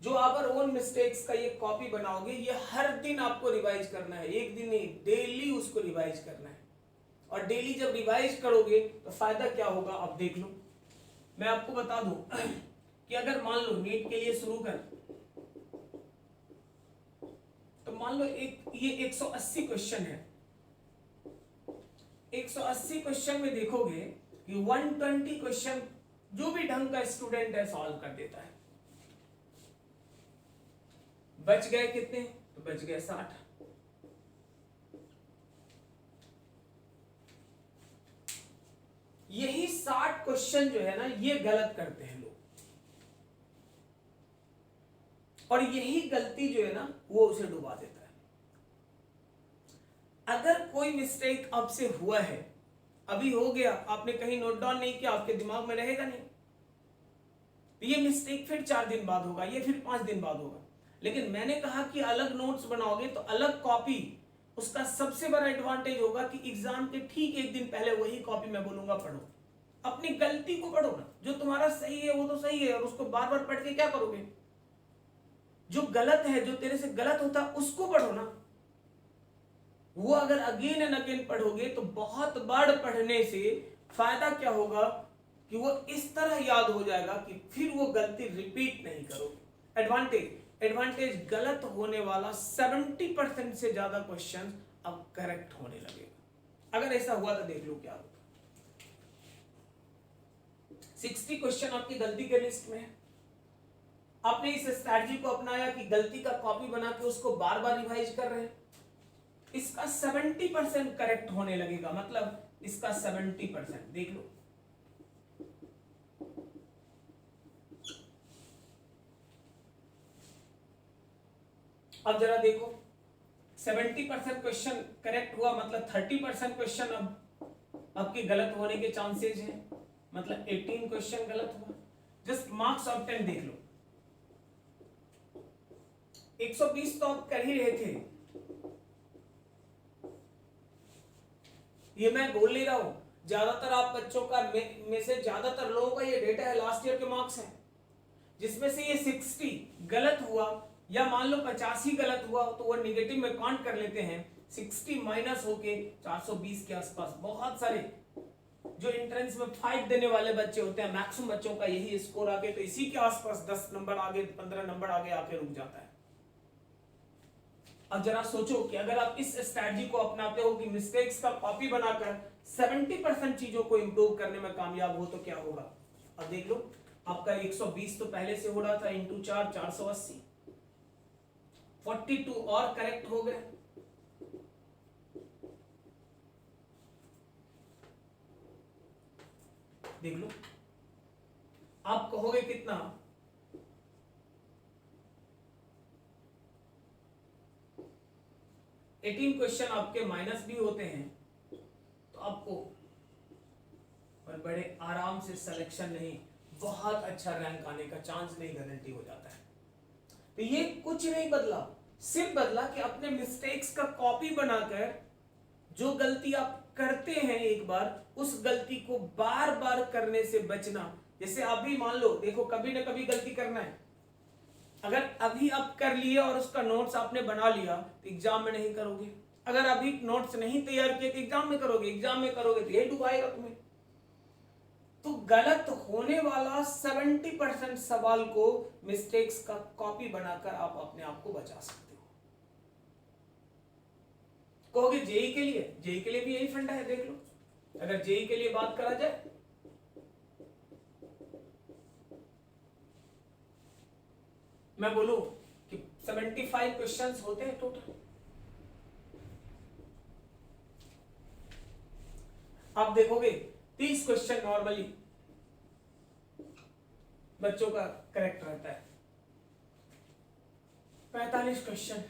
जो आप ओन मिस्टेक्स का ये कॉपी बनाओगे, ये हर दिन आपको रिवाइज करना है, एक दिन नहीं, डेली उसको रिवाइज करना है। और डेली जब रिवाइज करोगे तो फायदा क्या होगा आप देख लो। मैं आपको बता दूं कि अगर मान लो नीट के लिए शुरू कर, तो मान लो ये 180 क्वेश्चन है। 180 क्वेश्चन में देखोगे कि 120 क्वेश्चन जो भी ढंग का स्टूडेंट है सॉल्व कर देता है। बच गए कितने? तो बच गए 60। यही 60 क्वेश्चन जो है ना ये गलत करते हैं लोग, और यही गलती जो है ना वो उसे डुबा देता है। अगर कोई मिस्टेक आपसे हुआ है, अभी हो गया, आपने कहीं नोट डाउन नहीं किया, आपके दिमाग में रहेगा नहीं, तो ये मिस्टेक फिर 4 दिन बाद होगा, ये फिर 5 दिन बाद होगा। लेकिन मैंने कहा कि अलग नोट्स बनाओगे तो अलग कॉपी, उसका सबसे बड़ा एडवांटेज होगा कि एग्जाम के ठीक एक दिन पहले वही कॉपी मैं बोलूंगा पढ़ो, अपनी गलती को पढ़ो ना। जो तुम्हारा सही है वो तो सही है, और उसको बार बार पढ़ के क्या करोगे? जो गलत है, जो तेरे से गलत होता है उसको पढ़ो ना। वो अगर अगेन एंड अगेन पढ़ोगे तो बहुत बार पढ़ने से फायदा क्या होगा कि वो इस तरह याद हो जाएगा कि फिर वो गलती रिपीट नहीं करोगे। एडवांटेज एडवांटेज गलत होने वाला 70% से ज्यादा क्वेश्चन अब करेक्ट होने लगेगा। अगर ऐसा हुआ तो देख लो क्या होगा। 60 क्वेश्चन आपकी गलती के लिस्ट में है। आपने इस स्ट्रैटेजी को अपनाया कि गलती का कॉपी बना के उसको बार बार रिवाइज कर रहे हैं, इसका 70% करेक्ट होने लगेगा, मतलब इसका 70%। देख लो अब जरा देखो, 70% क्वेश्चन करेक्ट हुआ, मतलब 30% क्वेश्चन अब आपके गलत होने के चांसेस हैं, मतलब 18 क्वेश्चन गलत हुआ। जस्ट मार्क्स ऑफ 10 देख लो, 120 तो आप कर ही रहे थे, ये मैं बोल नहीं रहा हूं, ज्यादातर आप बच्चों का में से ज्यादातर लोगों का ये डेटा है, लास्ट ईयर के मार्क्स हैं, जिसमें से ये 60 गलत हुआ या मान लो 50 ही गलत हुआ तो वो निगेटिव में काउंट कर लेते हैं, 60 माइनस होके 420 के आसपास। बहुत सारे जो एंट्रेंस में 5 देने वाले बच्चे होते हैं, मैक्सिमम बच्चों का यही स्कोर आगे, तो इसी के आसपास 10 नंबर आगे, 15 नंबर आगे आके रुक जाता है। अब जरा सोचो कि अगर आप इस स्ट्रैटेजी को अपनाते हो कि मिस्टेक्स का कॉपी बनाकर 70% चीजों को इंप्रूव करने में कामयाब हो तो क्या होगा। अब देख लो, आपका 120 तो पहले से हो रहा था, इंटू 4 480, 42 और करेक्ट हो गए। देख लो, आप कहोगे कितना, एटीन क्वेश्चन आपके माइनस भी होते हैं तो आपको और बड़े आराम से सिलेक्शन नहीं, बहुत अच्छा रैंक आने का चांस नहीं गारंटी हो जाता है। तो ये कुछ नहीं बदला, सिर्फ बदला कि अपने मिस्टेक्स का कॉपी बनाकर जो गलती आप करते हैं एक बार, उस गलती को बार बार करने से बचना। जैसे अभी मान लो, देखो कभी ना कभी गलती करना है, अगर अभी आप कर लिए और उसका नोट्स आपने बना लिया तो एग्जाम में नहीं करोगे, अगर अभी नोट्स नहीं तैयार किए तो एग्जाम में करोगे, एग्जाम में करोगे तो ये डुबाएगा तुम्हें। तो गलत होने वाला 70% सवाल को मिस्टेक्स का कॉपी बनाकर आप अपने आप को बचा सकते हो। कहोगे जेई के लिए, जेई के लिए भी यही फंडा है। देख लो, अगर जेई के लिए बात करा जाए, मैं बोलूं कि 75 क्वेश्चंस होते हैं टोटल, आप देखोगे 30 क्वेश्चन नॉर्मली बच्चों का करेक्ट रहता है, 45 क्वेश्चन,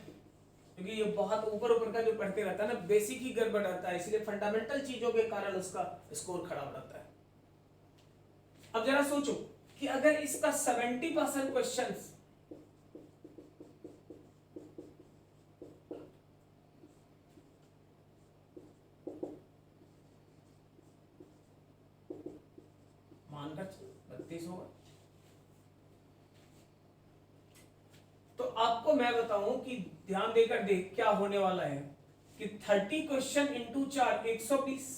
क्योंकि ये बहुत ऊपर ऊपर का जो पढ़ते रहता है ना, बेसिक ही गड़बड़ रहता है, इसलिए फंडामेंटल चीजों के कारण उसका स्कोर खराब रहता है। अब जरा सोचो कि अगर इसका 70% क्वेश्चंस मानकर 32 होगा, तो आपको मैं बताऊं कि ध्यान देकर देख क्या होने वाला है कि 30 क्वेश्चन इंटू 4 120,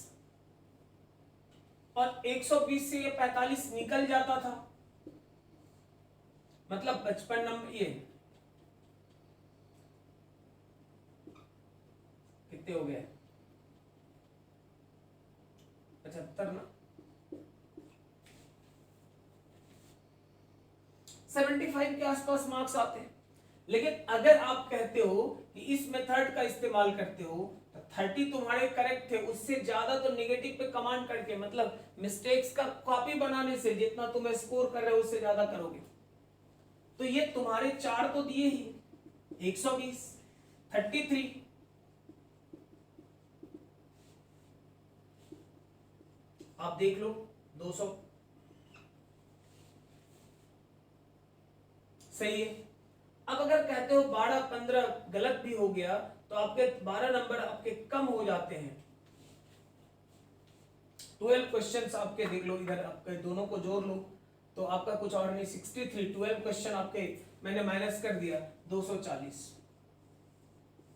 और 120 से ये 45 निकल जाता था, मतलब 55 नंबर, ये कितने हो गए, 75 ना, 75 के आसपास मार्क्स आते हैं। लेकिन अगर आप कहते हो कि इस मेथड का इस्तेमाल करते हो तो 30 तुम्हारे करेक्ट थे, उससे ज्यादा तो नेगेटिव पे कमांड करके, मतलब मिस्टेक्स का कॉपी बनाने से जितना तुम्हें स्कोर कर रहे हो उससे ज्यादा करोगे, तो ये तुम्हारे 4 तो दिए ही, 120 33, आप देख लो 200, सही है। अब अगर कहते हो 12-15 गलत भी हो गया तो आपके 12 नंबर आपके कम हो जाते हैं। 12 क्वेश्चंस आपके देख लो, इधर आपके दोनों को जोड़ लो तो आपका कुछ और नहीं, 63, 12 क्वेश्चन आपके मैंने माइनस कर दिया 240।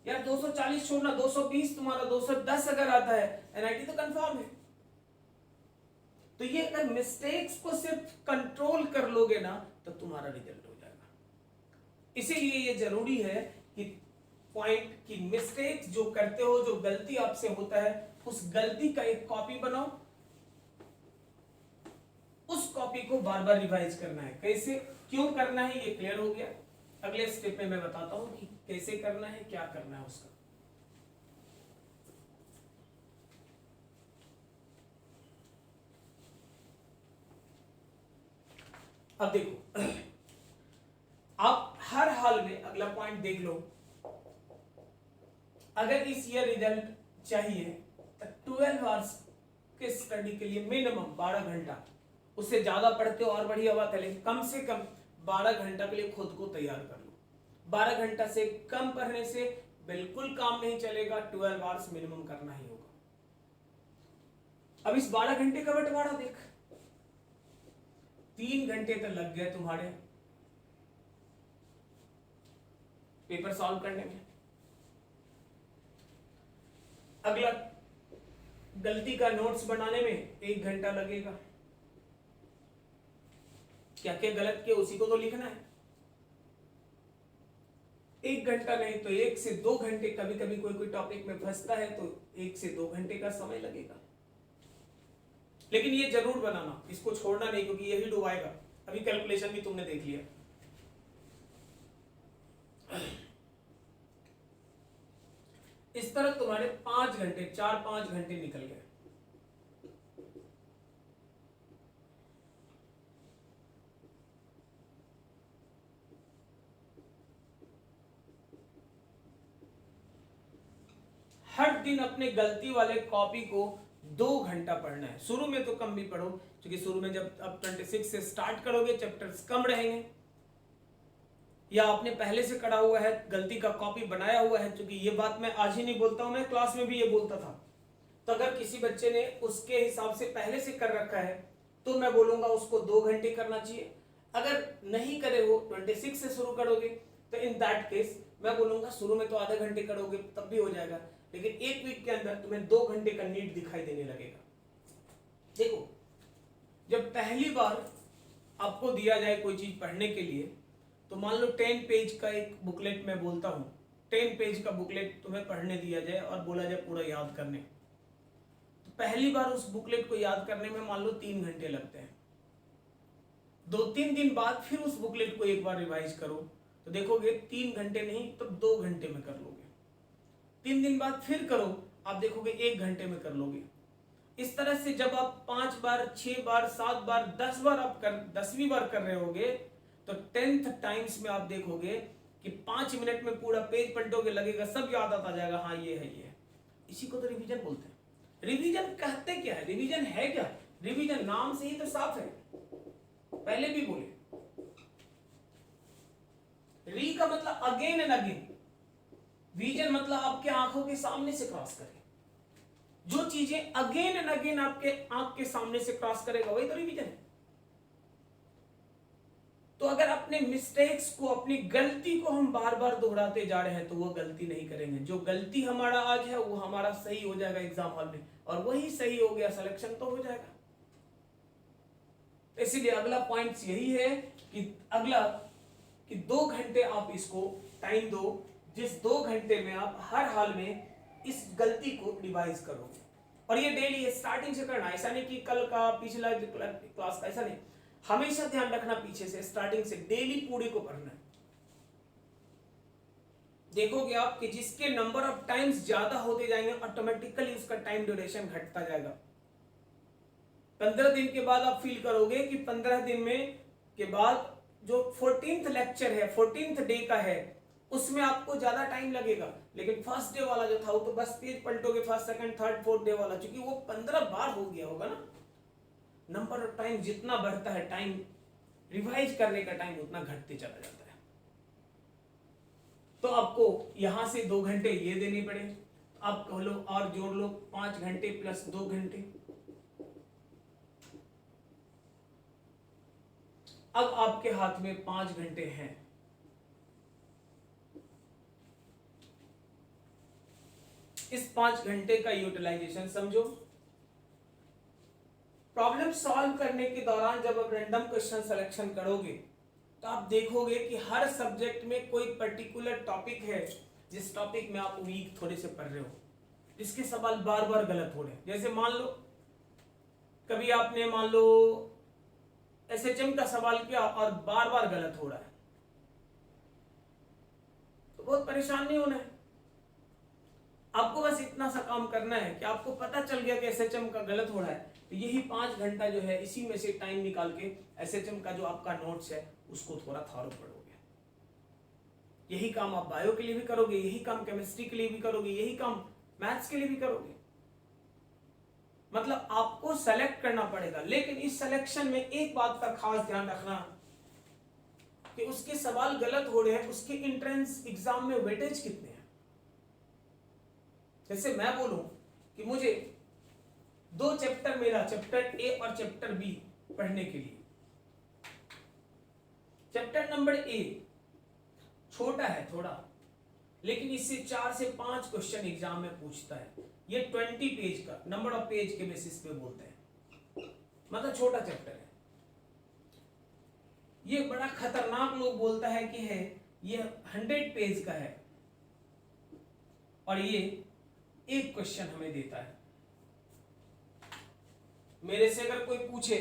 यार 240 छोड़ना, 220 तुम्हारा, 210 अगर आता है एनआईटी तो कंफर्म है। तो ये अगर मिस्टेक्स को सिर्फ कंट्रोल कर लोगे ना तो तुम्हारा रिजल्ट हो जाएगा। इसीलिए ये जरूरी है कि पॉइंट की मिस्टेक जो करते हो, जो गलती आपसे होता है, उस गलती का एक कॉपी बनाओ, उस कॉपी को बार बार रिवाइज करना है। कैसे, क्यों करना है, ये क्लियर हो गया। अगले स्टेप में मैं बताता हूं कि कैसे करना है, क्या करना है उसका। अब देखो, आप हर हाल में अगला पॉइंट देख लो, अगर इस ईयर रिजल्ट चाहिए तो 12 आवर्स के स्टडी के लिए मिनिमम 12 घंटा, उससे ज्यादा पढ़ते हो और बढ़िया बात है, लेकिन कम से कम 12 घंटा के लिए खुद को तैयार कर लो। 12 घंटा से कम पढ़ने से बिल्कुल काम नहीं चलेगा, 12 आवर्स मिनिमम करना ही होगा। अब इस 12 घंटे का बंटवारा देख, 3 घंटे तो लग गए तुम्हारे पेपर सॉल्व करने में। अगला गलती का नोट्स बनाने में 1 घंटा लगेगा। क्या क्या गलत किया उसी को तो लिखना है। 1 घंटा नहीं तो 1 से 2 घंटे, कभी कभी कोई कोई टॉपिक में फंसता है तो 1 से 2 घंटे का समय लगेगा। लेकिन ये जरूर बनाना, इसको छोड़ना नहीं, क्योंकि यही डुबाएगा। अभी कैलकुलेशन भी तुमने देख लिया। इस तरह तुम्हारे 5 घंटे, 4-5 घंटे निकल गए। हर दिन अपने गलती वाले कॉपी को 2 घंटा पढ़ना है। शुरू में तो कम भी पढ़ो, क्योंकि शुरू में जब अब 26 से स्टार्ट करोगे चैप्टर्स कम रहेंगे, या आपने पहले से करा हुआ है, गलती का कॉपी बनाया हुआ है। क्योंकि ये बात मैं आज ही नहीं बोलता हूं, मैं क्लास में भी ये बोलता था। तो अगर किसी बच्चे ने उसके हिसाब से पहले से कर रखा है तो मैं बोलूंगा उसको 2 घंटे करना चाहिए। अगर नहीं करे हो, 26 से शुरू करोगे, तो इन दैट केस मैं बोलूंगा शुरू में तो आधे घंटे करोगे तब भी हो जाएगा, लेकिन 1 वीक के अंदर तुम्हें 2 घंटे का नीड दिखाई देने लगेगा। देखो, जब पहली बार आपको दिया जाए कोई चीज पढ़ने के लिए, तो मान लो 10 पेज का एक बुकलेट मैं बोलता हूं, 10 पेज का बुकलेट तुम्हें पढ़ने दिया जाए और बोला जाए पूरा याद करने, तो पहली बार उस बुकलेट को याद करने में मान लो 3 घंटे लगते हैं। 2-3 दिन बाद फिर उस बुकलेट को एक बार रिवाइज करो तो देखोगे 3 घंटे नहीं तो 2 घंटे में कर लोगे। 3 दिन बाद फिर करो, आप देखोगे 1 घंटे में कर लोगे। इस तरह से जब आप 5 बार, 6 बार, 7 बार, 10 बार आप 10वीं बार कर रहे होगे, तो 10th टाइम्स में आप देखोगे कि 5 मिनट में पूरा पेज पलटोगे, लगेगा सब याद आता जाएगा, हाँ ये है, ये है। इसी को तो रिवीजन बोलते हैं। रिवीजन कहते क्या है, रिवीजन है क्या? रिवीजन नाम से ही तो साफ है, पहले भी बोले, री का मतलब अगेन एंड अगेन, विजन मतलब आपके आंखों के सामने से क्रॉस करे। जो चीजें अगेन एंड अगेन आपके आंख के सामने से क्रॉस करेगा वही तो रिवीजन है। तो अगर अपने मिस्टेक्स को, अपनी गलती को हम बार बार दोहराते जा रहे हैं तो वो गलती नहीं करेंगे। जो गलती हमारा आज है वो हमारा सही हो जाएगा एग्जाम हॉल में, और वही सही हो गया, सिलेक्शन तो हो जाएगा। इसीलिए अगला पॉइंट यही है कि 2 घंटे आप इसको टाइम दो, जिस 2 घंटे में आप हर हाल में इस गलती को रिवाइज करोगे। और ये डेली स्टार्टिंग से करना, ऐसा नहीं कि कल का, पिछला क्लास का, ऐसा नहीं। हमेशा ध्यान रखना, पीछे से, स्टार्टिंग से डेली पूरी को पढ़ना है। देखोगे आप कि जिसके नंबर ऑफ टाइम्स ज्यादा होते जाएंगे, ऑटोमेटिकली उसका टाइम ड्यूरेशन घटता जाएगा। 15 दिन के बाद आप फील करोगे कि 15 दिन में के बाद जो 14th लेक्चर है, 14th डे का है, उसमें आपको ज्यादा टाइम लगेगा। लेकिन फर्स्ट डे वाला जो था वो तो बस पेज पलटोगे, first, second, third, fourth day वाला, क्योंकि वो 15 बार हो गया होगा ना। नंबर ऑफ टाइम जितना बढ़ता है, टाइम रिवाइज करने का टाइम उतना घटते चला जाता है। तो आपको यहां से 2 घंटे ये देने पड़े, आप कह लो और जोड़ लो 5 घंटे प्लस 2 घंटे। अब आपके हाथ में 5 घंटे हैं। इस 5 घंटे का यूटिलाइजेशन समझो। प्रॉब्लम सॉल्व करने के दौरान जब आप रैंडम क्वेश्चन सिलेक्शन करोगे तो आप देखोगे कि हर सब्जेक्ट में कोई पर्टिकुलर टॉपिक है जिस टॉपिक में आप वीक थोड़े से पढ़ रहे हो, जिसके सवाल बार बार गलत हो रहे हैं। जैसे मान लो कभी आपने मान लो एसएचएम का सवाल किया और बार बार गलत हो रहा है, तो बहुत परेशान नहीं होना है। आपको बस इतना सा काम करना है कि आपको पता चल गया कि एसएचएम का गलत हो रहा है, तो यही 5 घंटा जो है इसी में से टाइम निकाल के एसएचएम का जो आपका नोट्स है उसको थोड़ा थॉरो पढ़ोगे। यही काम आप बायो के लिए भी करोगे, यही काम केमिस्ट्री के लिए भी करोगे, यही काम मैथ्स के लिए भी करोगे। मतलब आपको सेलेक्ट करना पड़ेगा, लेकिन इस सिलेक्शन में एक बात का खास ध्यान रखना कि उसके सवाल गलत हो रहे हैं, उसके एंट्रेंस एग्जाम में वेटेज कितने हैं। जैसे मैं बोलूं कि मुझे 2 चैप्टर मेरा चैप्टर ए और चैप्टर बी पढ़ने के लिए, चैप्टर नंबर ए छोटा है थोड़ा, लेकिन इससे 4 से 5 क्वेश्चन एग्जाम में पूछता है। ये 20 पेज का नंबर ऑफ पेज के बेसिस पे बोलते हैं, मतलब छोटा चैप्टर है। ये बड़ा खतरनाक लोग बोलता है कि है ये 100 पेज का है और ये एक क्वेश्चन हमें देता है। मेरे से अगर कोई पूछे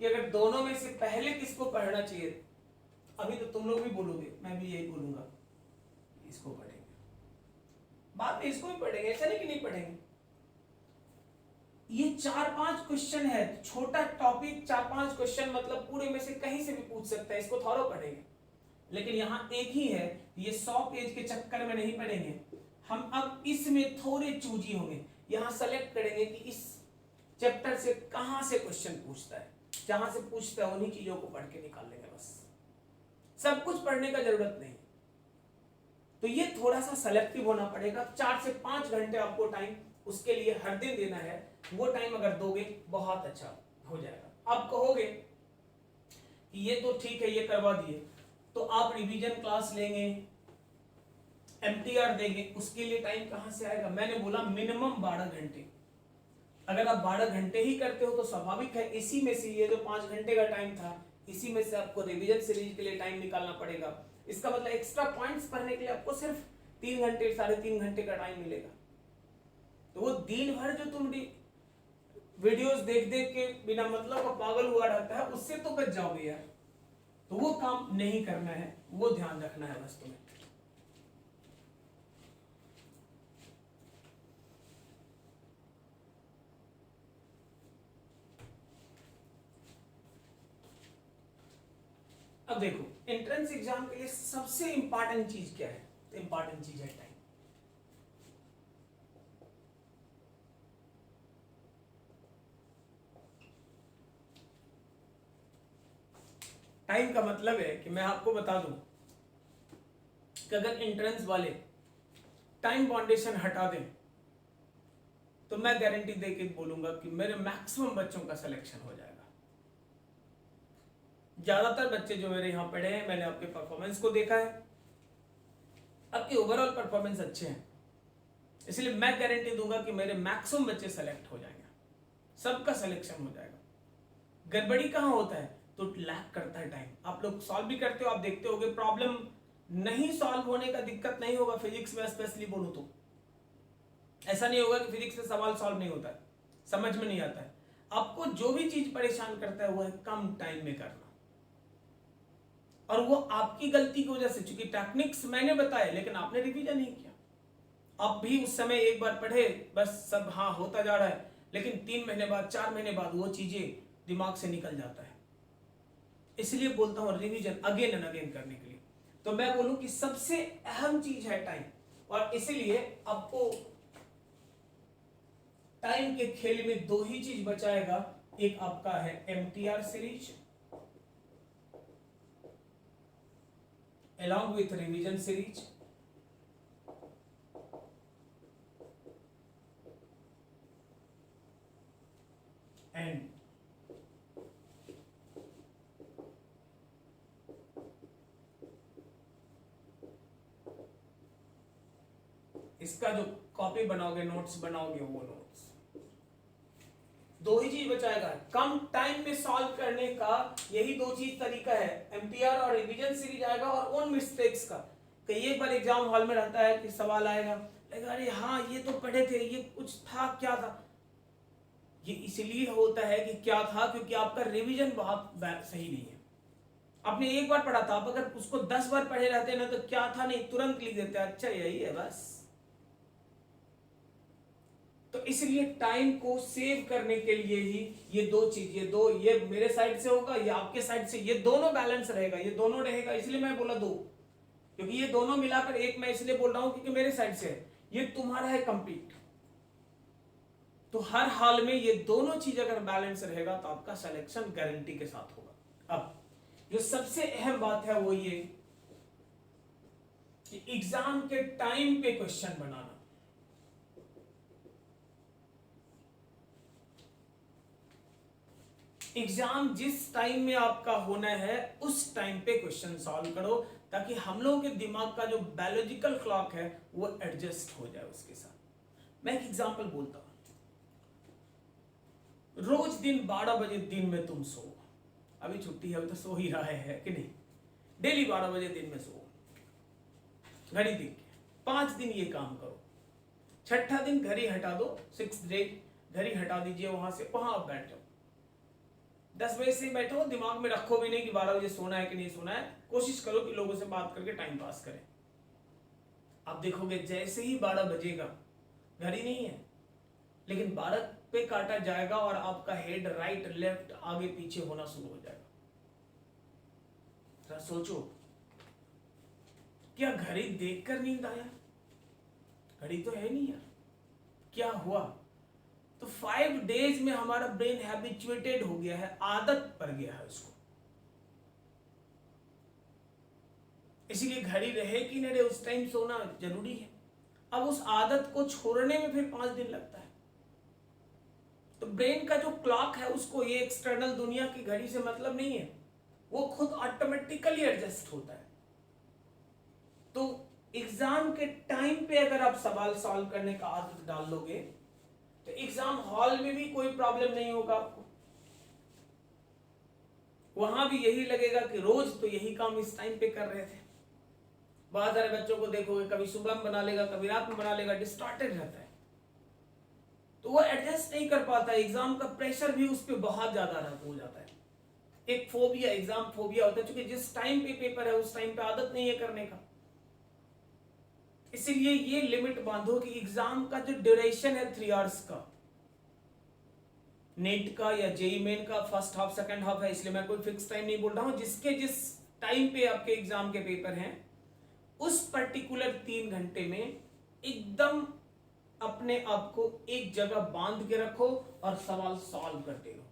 कि अगर दोनों में से पहले किसको पढ़ना चाहिए, अभी तो तुम लोग भी बोलोगे, मैं भी यही बोलूंगा, इसको पढ़ेंगे, बाद में इसको भी पढ़ेंगे, ऐसा नहीं कि नहीं पढ़ेंगे। ये 4-5 क्वेश्चन है, छोटा टॉपिक, 4-5 क्वेश्चन, मतलब पूरे में से कहीं से भी पूछ सकता है, इसको थोड़ा पढ़ेंगे। लेकिन यहां एक ही है, ये 100 पेज के चक्कर में नहीं पढ़ेंगे हम। अब इसमें थोड़े चूजी होंगे, यहां सेलेक्ट करेंगे कि इस चैप्टर से कहां से क्वेश्चन पूछता है, जहां से पूछता है उन्हीं चीजों को पढ़ के निकाल लेंगे, बस सब कुछ पढ़ने का जरूरत नहीं। तो ये थोड़ा सा सेलेक्टिव होना पड़ेगा। 4 से 5 घंटे आपको टाइम उसके लिए हर दिन देना है। वो टाइम अगर दोगे बहुत अच्छा हो जाएगा। आप कहोगे कि ये तो ठीक है, ये करवा दिए, तो आप रिवीजन क्लास लेंगे, एमटीआर देंगे, उसके लिए टाइम कहां से आएगा। मैंने बोला मिनिमम 12 घंटे। अगर आप 12 घंटे ही करते हो तो स्वाभाविक है इसी में से ये जो 5 घंटे का टाइम था, इसी में से आपको रिवीजन सीरीज के लिए टाइम निकालना पड़ेगा। इसका मतलब एक्स्ट्रा पॉइंट्स पढ़ने के लिए आपको सिर्फ 3 घंटे 3.5 घंटे का टाइम मिलेगा। तो वो दिन भर जो तुम वीडियोस देख देख के बिना मतलब का पागल हुआ रहता है, उससे तो बच जाओगे यार। तो वो काम नहीं करना है, वो ध्यान रखना है बस तुम्हें। अब देखो, एंट्रेंस एग्जाम के लिए सबसे इंपॉर्टेंट चीज क्या है? इंपॉर्टेंट चीज है टाइम। टाइम का मतलब है कि मैं आपको बता दूं कि अगर एंट्रेंस वाले टाइम बाउंडेशन हटा दें तो मैं गारंटी देके बोलूंगा कि मेरे मैक्सिमम बच्चों का सिलेक्शन हो जाएगा। ज्यादातर बच्चे जो मेरे यहां पढ़े हैं, मैंने आपके परफॉर्मेंस को देखा है, आपके ओवरऑल परफॉर्मेंस अच्छे हैं, इसलिए मैं गारंटी दूंगा कि मेरे मैक्सिमम बच्चे सेलेक्ट हो जाएंगे, सबका सिलेक्शन हो जाएगा। गड़बड़ी कहां होता है? तो लैक करता है टाइम। आप लोग सॉल्व भी करते हो, आप देखते होगे प्रॉब्लम नहीं सॉल्व होने का दिक्कत नहीं होगा। फिजिक्स में स्पेशली बोलूं तो ऐसा नहीं होगा कि फिजिक्स में सवाल सॉल्व नहीं होता है, समझ में नहीं आता है। आपको जो भी चीज परेशान करता है वो है कम टाइम में करना, और वो आपकी गलती की वजह से, क्योंकि टेक्निक्स मैंने बताए लेकिन आपने रिवीजन नहीं किया। आप भी उस समय एक बार पढ़े, बस सब हाँ होता जा रहा है, लेकिन 3 महीने बाद 4 महीने बाद वो चीजें दिमाग से निकल जाता है। इसलिए बोलता हूं रिवीजन अगेन एंड अगेन करने के लिए। तो मैं बोलूं कि सबसे अहम चीज है टाइम, और इसलिए आपको टाइम के खेल में 2 ही चीज बचाएगा। एक आपका है MTR series along with revision series, and इसका जो कॉपी बनाओगे, नोट्स बनाओगे, वो नोट्स। 2 ही चीज बचाएगा, कम टाइम में सॉल्व करना करने का यही दो चीज तरीका है, एमटीआर और रिवीजन सीरीज आएगा और ओन मिस्टेक्स का। कई एक बार एग्जाम हॉल में रहता है कि सवाल आएगा, अरे हाँ ये तो पढ़े थे, ये कुछ था, क्या था। ये इसलिए होता है कि क्या था, क्योंकि आपका रिवीजन बहुत सही नहीं है। आपने एक बार पढ़ा था, आप अगर उसको 10 बार पढ़े रहते ना तो क्या था नहीं तुरंत लिख देते, अच्छा यही है बस। तो इसलिए टाइम को सेव करने के लिए ही ये दो चीज, ये मेरे साइड से होगा, ये आपके साइड से, ये दोनों बैलेंस रहेगा, ये दोनों रहेगा। इसलिए मैं बोला दो, क्योंकि ये दोनों मिलाकर एक मैं इसलिए बोल रहा हूं क्योंकि मेरे साइड से है, ये तुम्हारा है कंप्लीट। तो हर हाल में ये दोनों चीज अगर बैलेंस रहेगा तो आपका सिलेक्शन गारंटी के साथ होगा। अब जो सबसे अहम बात है वो ये कि एग्जाम के टाइम पे क्वेश्चन बनाना। एग्जाम जिस टाइम में आपका होना है उस टाइम पे क्वेश्चन सॉल्व करो, ताकि हम लोगों के दिमाग का जो बायोलॉजिकल क्लॉक है वो एडजस्ट हो जाए उसके साथ। मैं एक एग्जांपल बोलता हूं, रोज दिन 12 बजे दिन में तुम सो, अभी छुट्टी है अभी तो सो ही रहा है कि नहीं, डेली 12 बजे दिन में सो, घड़ी देख के 5 दिन ये काम करो। छठा दिन घड़ी हटा दो, 6th डे घड़ी हटा दीजिए, वहां से वहां आप बैठ जाओ, 10 बजे से बैठो, दिमाग में रखो भी नहीं कि 12 बजे सोना है कि नहीं सोना है, कोशिश करो कि लोगों से बात करके टाइम पास करें। आप देखोगे जैसे ही 12 बजेगा, घड़ी नहीं है लेकिन 12 पे काटा जाएगा और आपका हेड राइट लेफ्ट आगे पीछे होना शुरू हो जाएगा। जरा सोचो, क्या घड़ी देखकर नींद आया? घड़ी तो है नहीं यार, क्या हुआ? तो 5 डेज में हमारा ब्रेन हैबिचुएटेड हो गया है, आदत पड़ गया है उसको। इसीलिए घड़ी रहे कि नहीं रहे उस टाइम सोना जरूरी है। अब उस आदत को छोड़ने में फिर 5 दिन लगता है। तो ब्रेन का जो क्लॉक है उसको ये एक्सटर्नल दुनिया की घड़ी से मतलब नहीं है, वो खुद ऑटोमेटिकली एडजस्ट होता है। तो एग्जाम के टाइम पे अगर आप सवाल सॉल्व करने का आदत डाल लोगे तो एग्जाम हॉल में भी कोई प्रॉब्लम नहीं होगा आपको। वहां भी यही लगेगा कि रोज तो यही काम इस टाइम पे कर रहे थे। बहुत सारे बच्चों को देखोगे कभी सुबह में बना लेगा, कभी रात में बना लेगा, डिस्टॉर्टेड रहता है, तो वो एडजस्ट नहीं कर पाता। एग्जाम का प्रेशर भी उस पर बहुत ज्यादा हो जाता है। एक फोबिया, एग्जाम फोबिया होता है, क्योंकि जिस टाइम पे पेपर है उस टाइम पे आदत नहीं है करने का। इसीलिए ये लिमिट बांधो कि एग्जाम का जो ड्यूरेशन है 3 आवर्स का, नेट का या जेई मेन का फर्स्ट हाफ सेकंड हाफ है, इसलिए मैं कोई फिक्स टाइम नहीं बोल रहा हूं। जिसके जिस टाइम पे आपके एग्जाम के पेपर हैं उस पर्टिकुलर 3 घंटे में एकदम अपने आप को एक जगह बांध के रखो और सवाल सॉल्व करते रहो।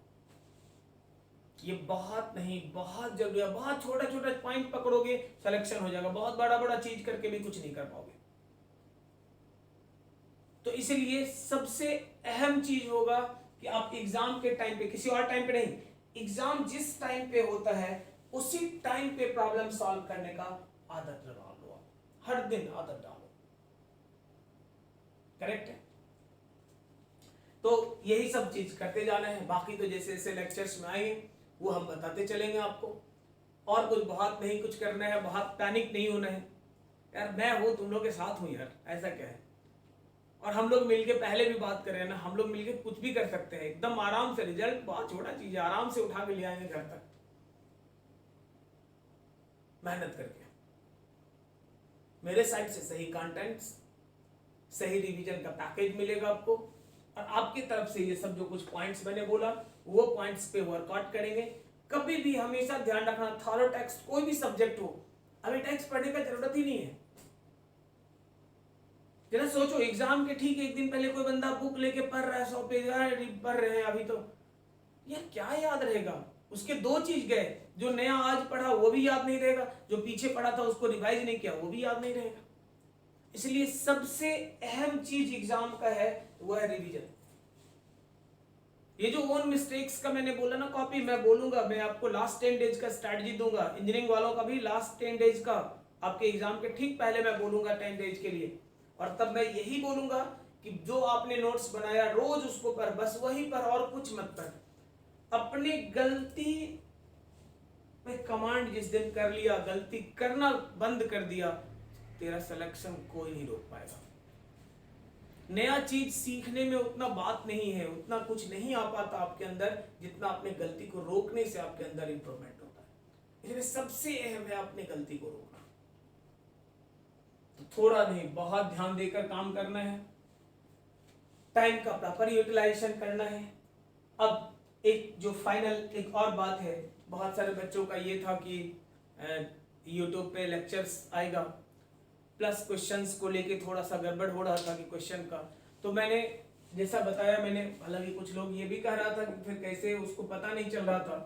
ये बहुत नहीं, बहुत जरूरी है। बहुत छोटा छोटा पॉइंट पकड़ोगे सिलेक्शन हो जाएगा, बहुत बड़ा बड़ा चीज करके भी कुछ नहीं कर पाओगे। तो इसलिए सबसे अहम चीज होगा कि आप एग्जाम के टाइम पे, किसी और टाइम पे नहीं, एग्जाम जिस टाइम पे होता है उसी टाइम पे प्रॉब्लम सॉल्व करने का आदत लगा लो। आप हर दिन आदत डालो, करेक्ट है? तो यही सब चीज करते जाना है। बाकी तो जैसे जैसे लेक्चर्स में आएंगे वो हम बताते चलेंगे आपको। और कुछ बहुत नहीं कुछ करना है, बहुत पैनिक नहीं होना है। यार मैं हूं, तुम लोग के साथ हूं यार, ऐसा क्या है। और हम लोग मिलके पहले भी बात कर रहे हैं ना, हम लोग मिलके कुछ भी कर सकते हैं एकदम आराम से। रिजल्ट बहुत छोटा चीज है, आराम से उठा के ले आएंगे घर तक, मेहनत करके। मेरे साइड से सही कंटेंट्स, सही रिवीजन का पैकेज मिलेगा आपको, और आपकी तरफ से ये सब जो कुछ पॉइंट्स मैंने बोला वो पॉइंट्स पे वर्कआउट करेंगे। कभी भी हमेशा ध्यान रखना, थॉरो टेक्स्ट कोई भी सब्जेक्ट हो, अभी टेक्स्ट पढ़ने का जरूरत ही नहीं है। जरा सोचो, एग्जाम के ठीक 1 दिन पहले कोई बंदा बुक लेके पढ़ रहा है, 100 पेज पढ़ रहे हैं अभी, तो यार क्या याद रहेगा उसके? 2 चीज गए, जो नया आज पढ़ा वो भी याद नहीं रहेगा, जो पीछे पढ़ा था उसको रिवाइज नहीं किया वो भी याद नहीं रहेगा। इसलिए सबसे अहम चीज एग्जाम का है वो है रिवीजन। ये जो ओन मिस्टेक्स का मैंने बोला ना कॉपी, मैं बोलूंगा, मैं आपको लास्ट 10 डेज का स्ट्रैटेजी दूंगा। इंजीनियरिंग वालों का भी लास्ट 10 डेज का, आपके एग्जाम के ठीक पहले मैं बोलूंगा 10 डेज के लिए। और तब मैं यही बोलूंगा कि जो आपने नोट्स बनाया रोज उसको पढ़, बस वही पढ़ और कुछ मत पढ़। अपनी गलती पे कमांड जिस दिन कर लिया, गलती करना बंद कर दिया, तेरा सिलेक्शन कोई नहीं रोक पाएगा। नया चीज सीखने में उतना बात नहीं है, उतना कुछ नहीं आ पाता आपके अंदर जितना अपने गलती को रोकने से आपके अंदर इंप्रूवमेंट होता है। इसलिए सबसे अहम है अपनी गलती को रोकना। तो थोड़ा नहीं, बहुत ध्यान देकर काम करना है, टाइम का प्रॉपर यूटिलाइजेशन करना है। अब एक जो फाइनल एक और बात है, बहुत सारे बच्चों का ये था कि यूट्यूब पे लेक्चर्स आएगा प्लस क्वेश्चंस को लेके थोड़ा सा गड़बड़ हो रहा था कि क्वेश्चन का, तो मैंने जैसा बताया, मैंने हालांकि कुछ लोग ये भी कह रहा था कि फिर कैसे उसको पता नहीं चल रहा था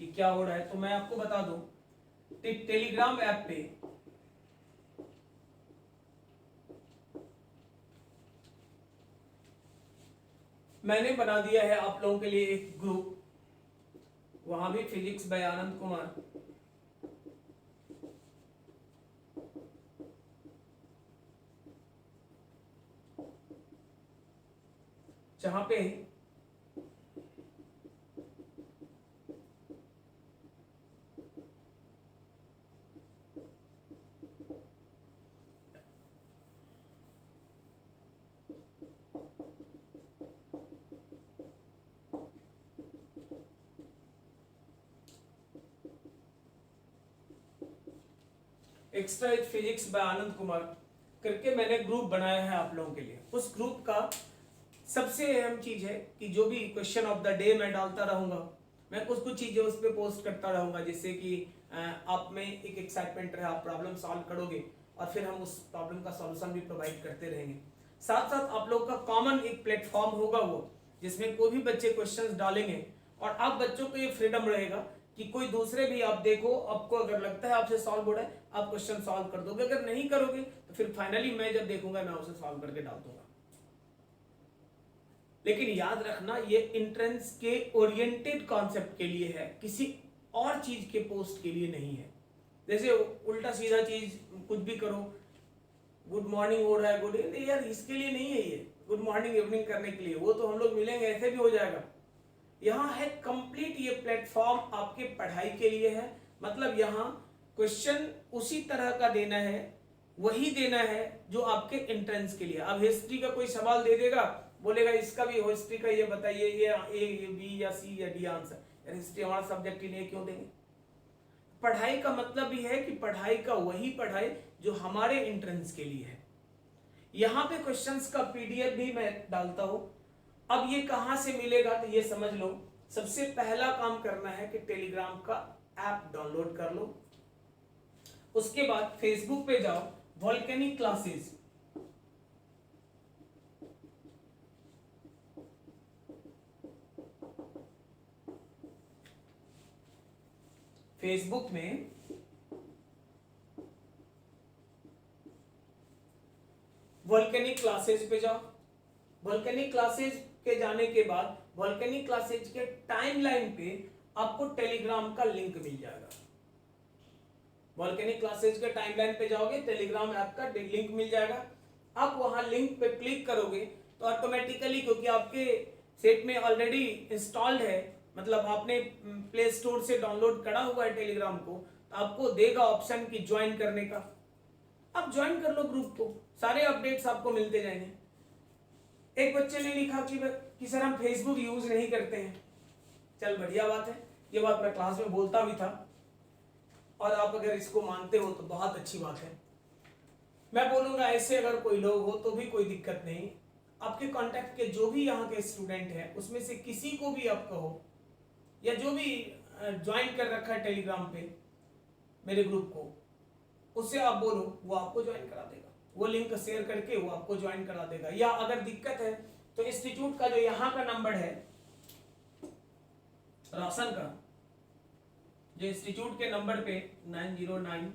कि क्या हो रहा है, तो मैं आपको बता दूं, टेलीग्राम ऐप पे मैंने बना दिया है आप लोगों के लिए एक ग्रुप, वहां भी फिजिक्स बाय आनंद कुमार, जहां पे extra physics bye Anand Kumar करके मैंने ग्रुप बनाया है आप लोगों के लिए। उस ग्रुप का सबसे अहम चीज है कि जो भी क्वेश्चन ऑफ द डे मैं डालता रहूंगा, मैं कुछ कुछ चीजें उस पर पोस्ट करता रहूंगा, जिससे कि आप में एक एक्साइटमेंट रहे, आप प्रॉब्लम सॉल्व करोगे और फिर हम उस प्रॉब्लम का सॉल्यूशन भी प्रोवाइड करते रहेंगे। साथ साथ आप लोग का कॉमन एक प्लेटफॉर्म होगा वो, जिसमें कोई भी बच्चे क्वेश्चंस डालेंगे और आप बच्चों को ये फ्रीडम रहेगा कि कोई दूसरे भी आप देखो, आपको अगर लगता है आपसे सॉल्व हो रहा है, आप क्वेश्चन सॉल्व कर दोगे, अगर नहीं करोगे तो फिर फाइनली मैं जब देखूंगा मैं उसे सॉल्व करके डाल दूंगा। लेकिन याद रखना, ये एंट्रेंस के ओरिएंटेड कॉन्सेप्ट के लिए है, किसी और चीज के पोस्ट के लिए नहीं है। जैसे उल्टा सीधा चीज कुछ भी करो, गुड मॉर्निंग हो रहा है, गुड इवनिंग, यार इसके लिए नहीं है ये गुड मॉर्निंग इवनिंग करने के लिए, वो तो हम लोग मिलेंगे ऐसे भी हो जाएगा। यहाँ है कंप्लीट ये प्लेटफॉर्म आपके पढ़ाई के लिए है, मतलब यहाँ क्वेश्चन उसी तरह का देना है, वही देना है जो आपके एंट्रेंस के लिए। अब हिस्ट्री का कोई सवाल दे देगा, बोलेगा इसका भी हिस्ट्री का ये बताइए, ये ए बी या सी या डी आंसर, यार हिस्ट्री हमारा सब्जेक्ट ही नहीं, क्यों देंगे। पढ़ाई का मतलब भी है कि पढ़ाई का वही पढ़ाई जो हमारे एंट्रेंस के लिए है। यहाँ पे क्वेश्चंस का पीडीएफ भी मैं डालता हूं। अब ये कहां से मिलेगा तो ये समझ लो, सबसे पहला काम करना है कि टेलीग्राम का ऐप डाउनलोड कर लो। उसके बाद फेसबुक पे जाओ, वॉल्केनिक क्लासेस, फेसबुक में वॉल्केनिक क्लासेस पे जाओ। वॉल्केनिक क्लासेस के जाने के बाद वॉल्केनिक क्लासेस के टाइमलाइन पे आपको टेलीग्राम का लिंक मिल जाएगा। वॉल्केनिक क्लासेस के टाइमलाइन पे जाओगे, टेलीग्राम ऐप का लिंक मिल जाएगा। आप वहां लिंक पे क्लिक करोगे तो ऑटोमेटिकली, क्योंकि आपके सेट में ऑलरेडी इंस्टॉल्ड है, मतलब आपने प्ले स्टोर से डाउनलोड करा हुआ है टेलीग्राम को, तो आपको देगा ऑप्शन की ज्वाइन करने का। आप ज्वाइन कर लो ग्रुप को, सारे अपडेट्स आपको मिलते जाएंगे। एक बच्चे ने लिखा कि सर हम फेसबुक यूज नहीं करते हैं। चल बढ़िया बात है, ये बात मैं क्लास में बोलता भी था और आप अगर इसको मानते हो तो बहुत अच्छी बात है। मैं बोलूंगा ऐसे अगर कोई लोग हो तो भी कोई दिक्कत नहीं, आपके कांटेक्ट के जो भी यहाँ के स्टूडेंट हैं उसमें से किसी को भी आप कहो, या जो भी ज्वाइन कर रखा है टेलीग्राम पे मेरे ग्रुप को, उससे आप बोलो, वो आपको ज्वाइन करा देगा, वो लिंक शेयर करके वो आपको ज्वाइन करा देगा। या अगर दिक्कत है तो इंस्टीट्यूट का जो यहाँ का नंबर है रोशन का, जो इंस्टीट्यूट के नंबर पे 909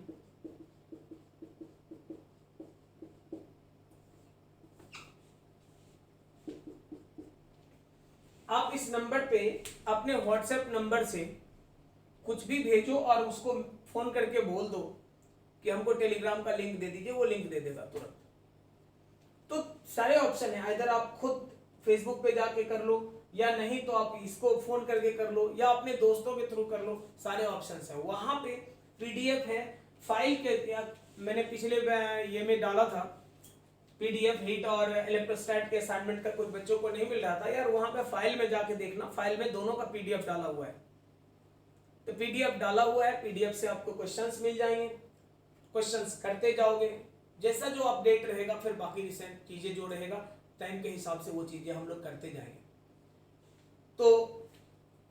आप इस नंबर पे अपने व्हाट्सएप नंबर से कुछ भी भेजो और उसको फोन करके बोल दो कि हमको टेलीग्राम का लिंक दे दीजिए, वो लिंक दे देगा तुरंत। तो सारे ऑप्शन है, इधर आप खुद फेसबुक पे जाके कर लो, या नहीं तो आप इसको फोन करके कर लो या अपने दोस्तों के थ्रू कर लो, सारे ऑप्शंस हैं वहां पे। पीडीएफ है, फाइल के मैंने पिछले ये में डाला था पीडीएफ हिट और इलेक्ट्रोस्टैट के असाइनमेंट का कुछ बच्चों को नहीं मिल रहा था यार, वहां पे फाइल में जाके देखना, फाइल में दोनों का पीडीएफ डाला हुआ है। तो पीडीएफ डाला हुआ है, पीडीएफ से आपको क्वेश्चंस मिल जाएंगे, क्वेश्चंस करते जाओगे, जैसा जो अपडेट रहेगा फिर बाकी रिसेंट चीजें जो रहेगा टाइम के हिसाब से वो चीजें हम लोग करते जाएंगे। तो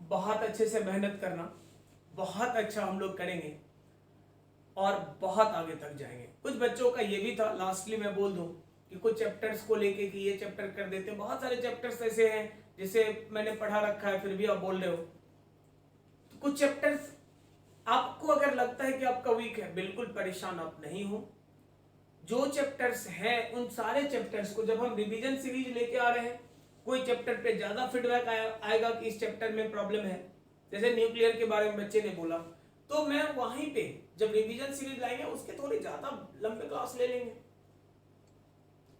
बहुत अच्छे से मेहनत करना, बहुत अच्छा हम लोग करेंगे और बहुत आगे तक जाएंगे। कुछ बच्चों का ये भी था, लास्टली मैं बोल दूं कि कुछ चैप्टर्स को लेके कि ये चैप्टर कर देते हैं, बहुत सारे चैप्टर्स ऐसे हैं जिसे मैंने पढ़ा रखा है फिर भी आप बोल रहे हो। तो कुछ चैप्टर्स आपको अगर लगता है कि आपका वीक है, बिल्कुल परेशान आप नहीं हो। जो चैप्टर्स हैं उन सारे चैप्टर्स को जब हम रिवीजन सीरीज लेके आ रहे हैं, कोई चैप्टर पे ज्यादा फीडबैक आएगा कि इस चैप्टर में प्रॉब्लम है, जैसे न्यूक्लियर के बारे में बच्चे ने बोला, तो मैं वहीं पे जब रिवीजन सीरीज लाएंगे उसके थोड़ी ज्यादा लंबे क्लास ले लेंगे।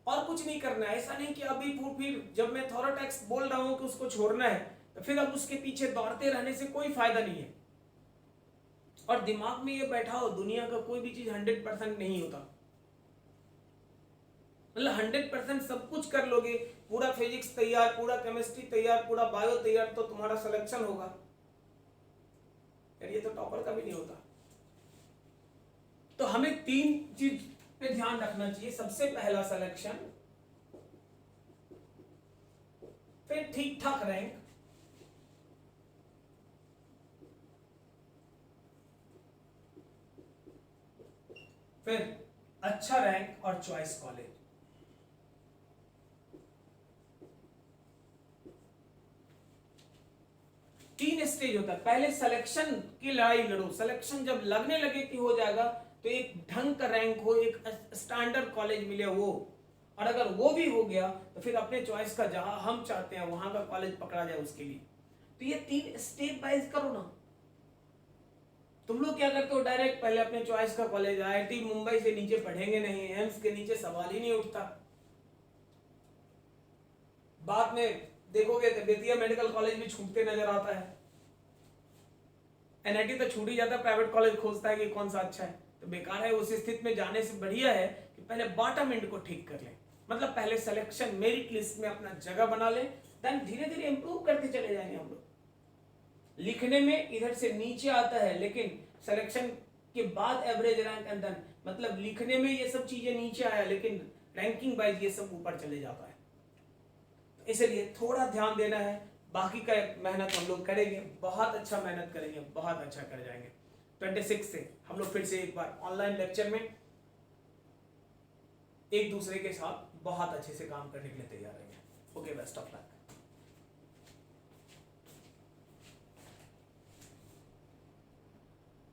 और कुछ नहीं करना है, ऐसा नहीं कि अभी फिर जब मैं थोड़ा टेक्स्ट बोल रहा हूं कि उसको छोड़ना है तो फिर अब उसके पीछे दौड़ते रहने से कोई फायदा नहीं है। और दिमाग में ये बैठा हो दुनिया का कोई भी चीज 100% नहीं होता, मतलब 100% सब कुछ कर लोगे, पूरा फिजिक्स तैयार, पूरा केमिस्ट्री तैयार, पूरा बायो तैयार, तो तुम्हारा सिलेक्शन होगा यार, ये तो टॉपर का भी नहीं होता। तो हमें 3 चीज पे ध्यान रखना चाहिए। सबसे पहला सिलेक्शन, फिर ठीक ठाक रैंक, फिर अच्छा रैंक और चॉइस कॉलेज। 3 स्टेज होता है। पहले सिलेक्शन की लड़ाई लड़ो, सिलेक्शन जब लगने लगे कि हो जाएगा तो एक ढंग का रैंक हो, एक स्टैंडर्ड कॉलेज मिले वो, और अगर वो भी हो गया तो फिर अपने चॉइस का जहां हम चाहते हैं वहां का कॉलेज पकड़ा जाए उसके लिए। तो ये 3 स्टेप वाइज करो ना। तुम लोग क्या करते हो, डायरेक्ट पहले अपने चॉइस का कॉलेज, आईआईटी मुंबई से नीचे पढ़ेंगे नहीं, एम्स के नीचे सवाल ही नहीं उठता। बाद में देखोगे तो बेतिया मेडिकल कॉलेज भी छूटते नजर आता है, एनआईटी तो छूट ही जाता है, प्राइवेट कॉलेज खोजता है कि कौन सा अच्छा है, तो बेकार है। उस स्थिति में जाने से बढ़िया है कि पहले बॉटम एंड को ठीक कर ले, मतलब पहले सिलेक्शन मेरिट लिस्ट में अपना जगह बना ले, देन धीरे धीरे इंप्रूव करते चले जाएंगे हम लोग। लिखने में इधर से नीचे आता है, लेकिन सिलेक्शन के बाद एवरेज रैंक एंड देन, मतलब लिखने में ये सब चीजें नीचे आया लेकिन रैंकिंग वाइज ये सब ऊपर चले जाता है। तो इसलिए थोड़ा ध्यान देना है, बाकी का मेहनत हम लोग करेंगे, बहुत अच्छा मेहनत करेंगे, बहुत अच्छा कर जाएंगे। 26 से हम लोग फिर से एक बार ऑनलाइन लेक्चर में एक दूसरे के साथ बहुत अच्छे से काम करने के लिए तैयार रहेंगे। Okay, best of luck.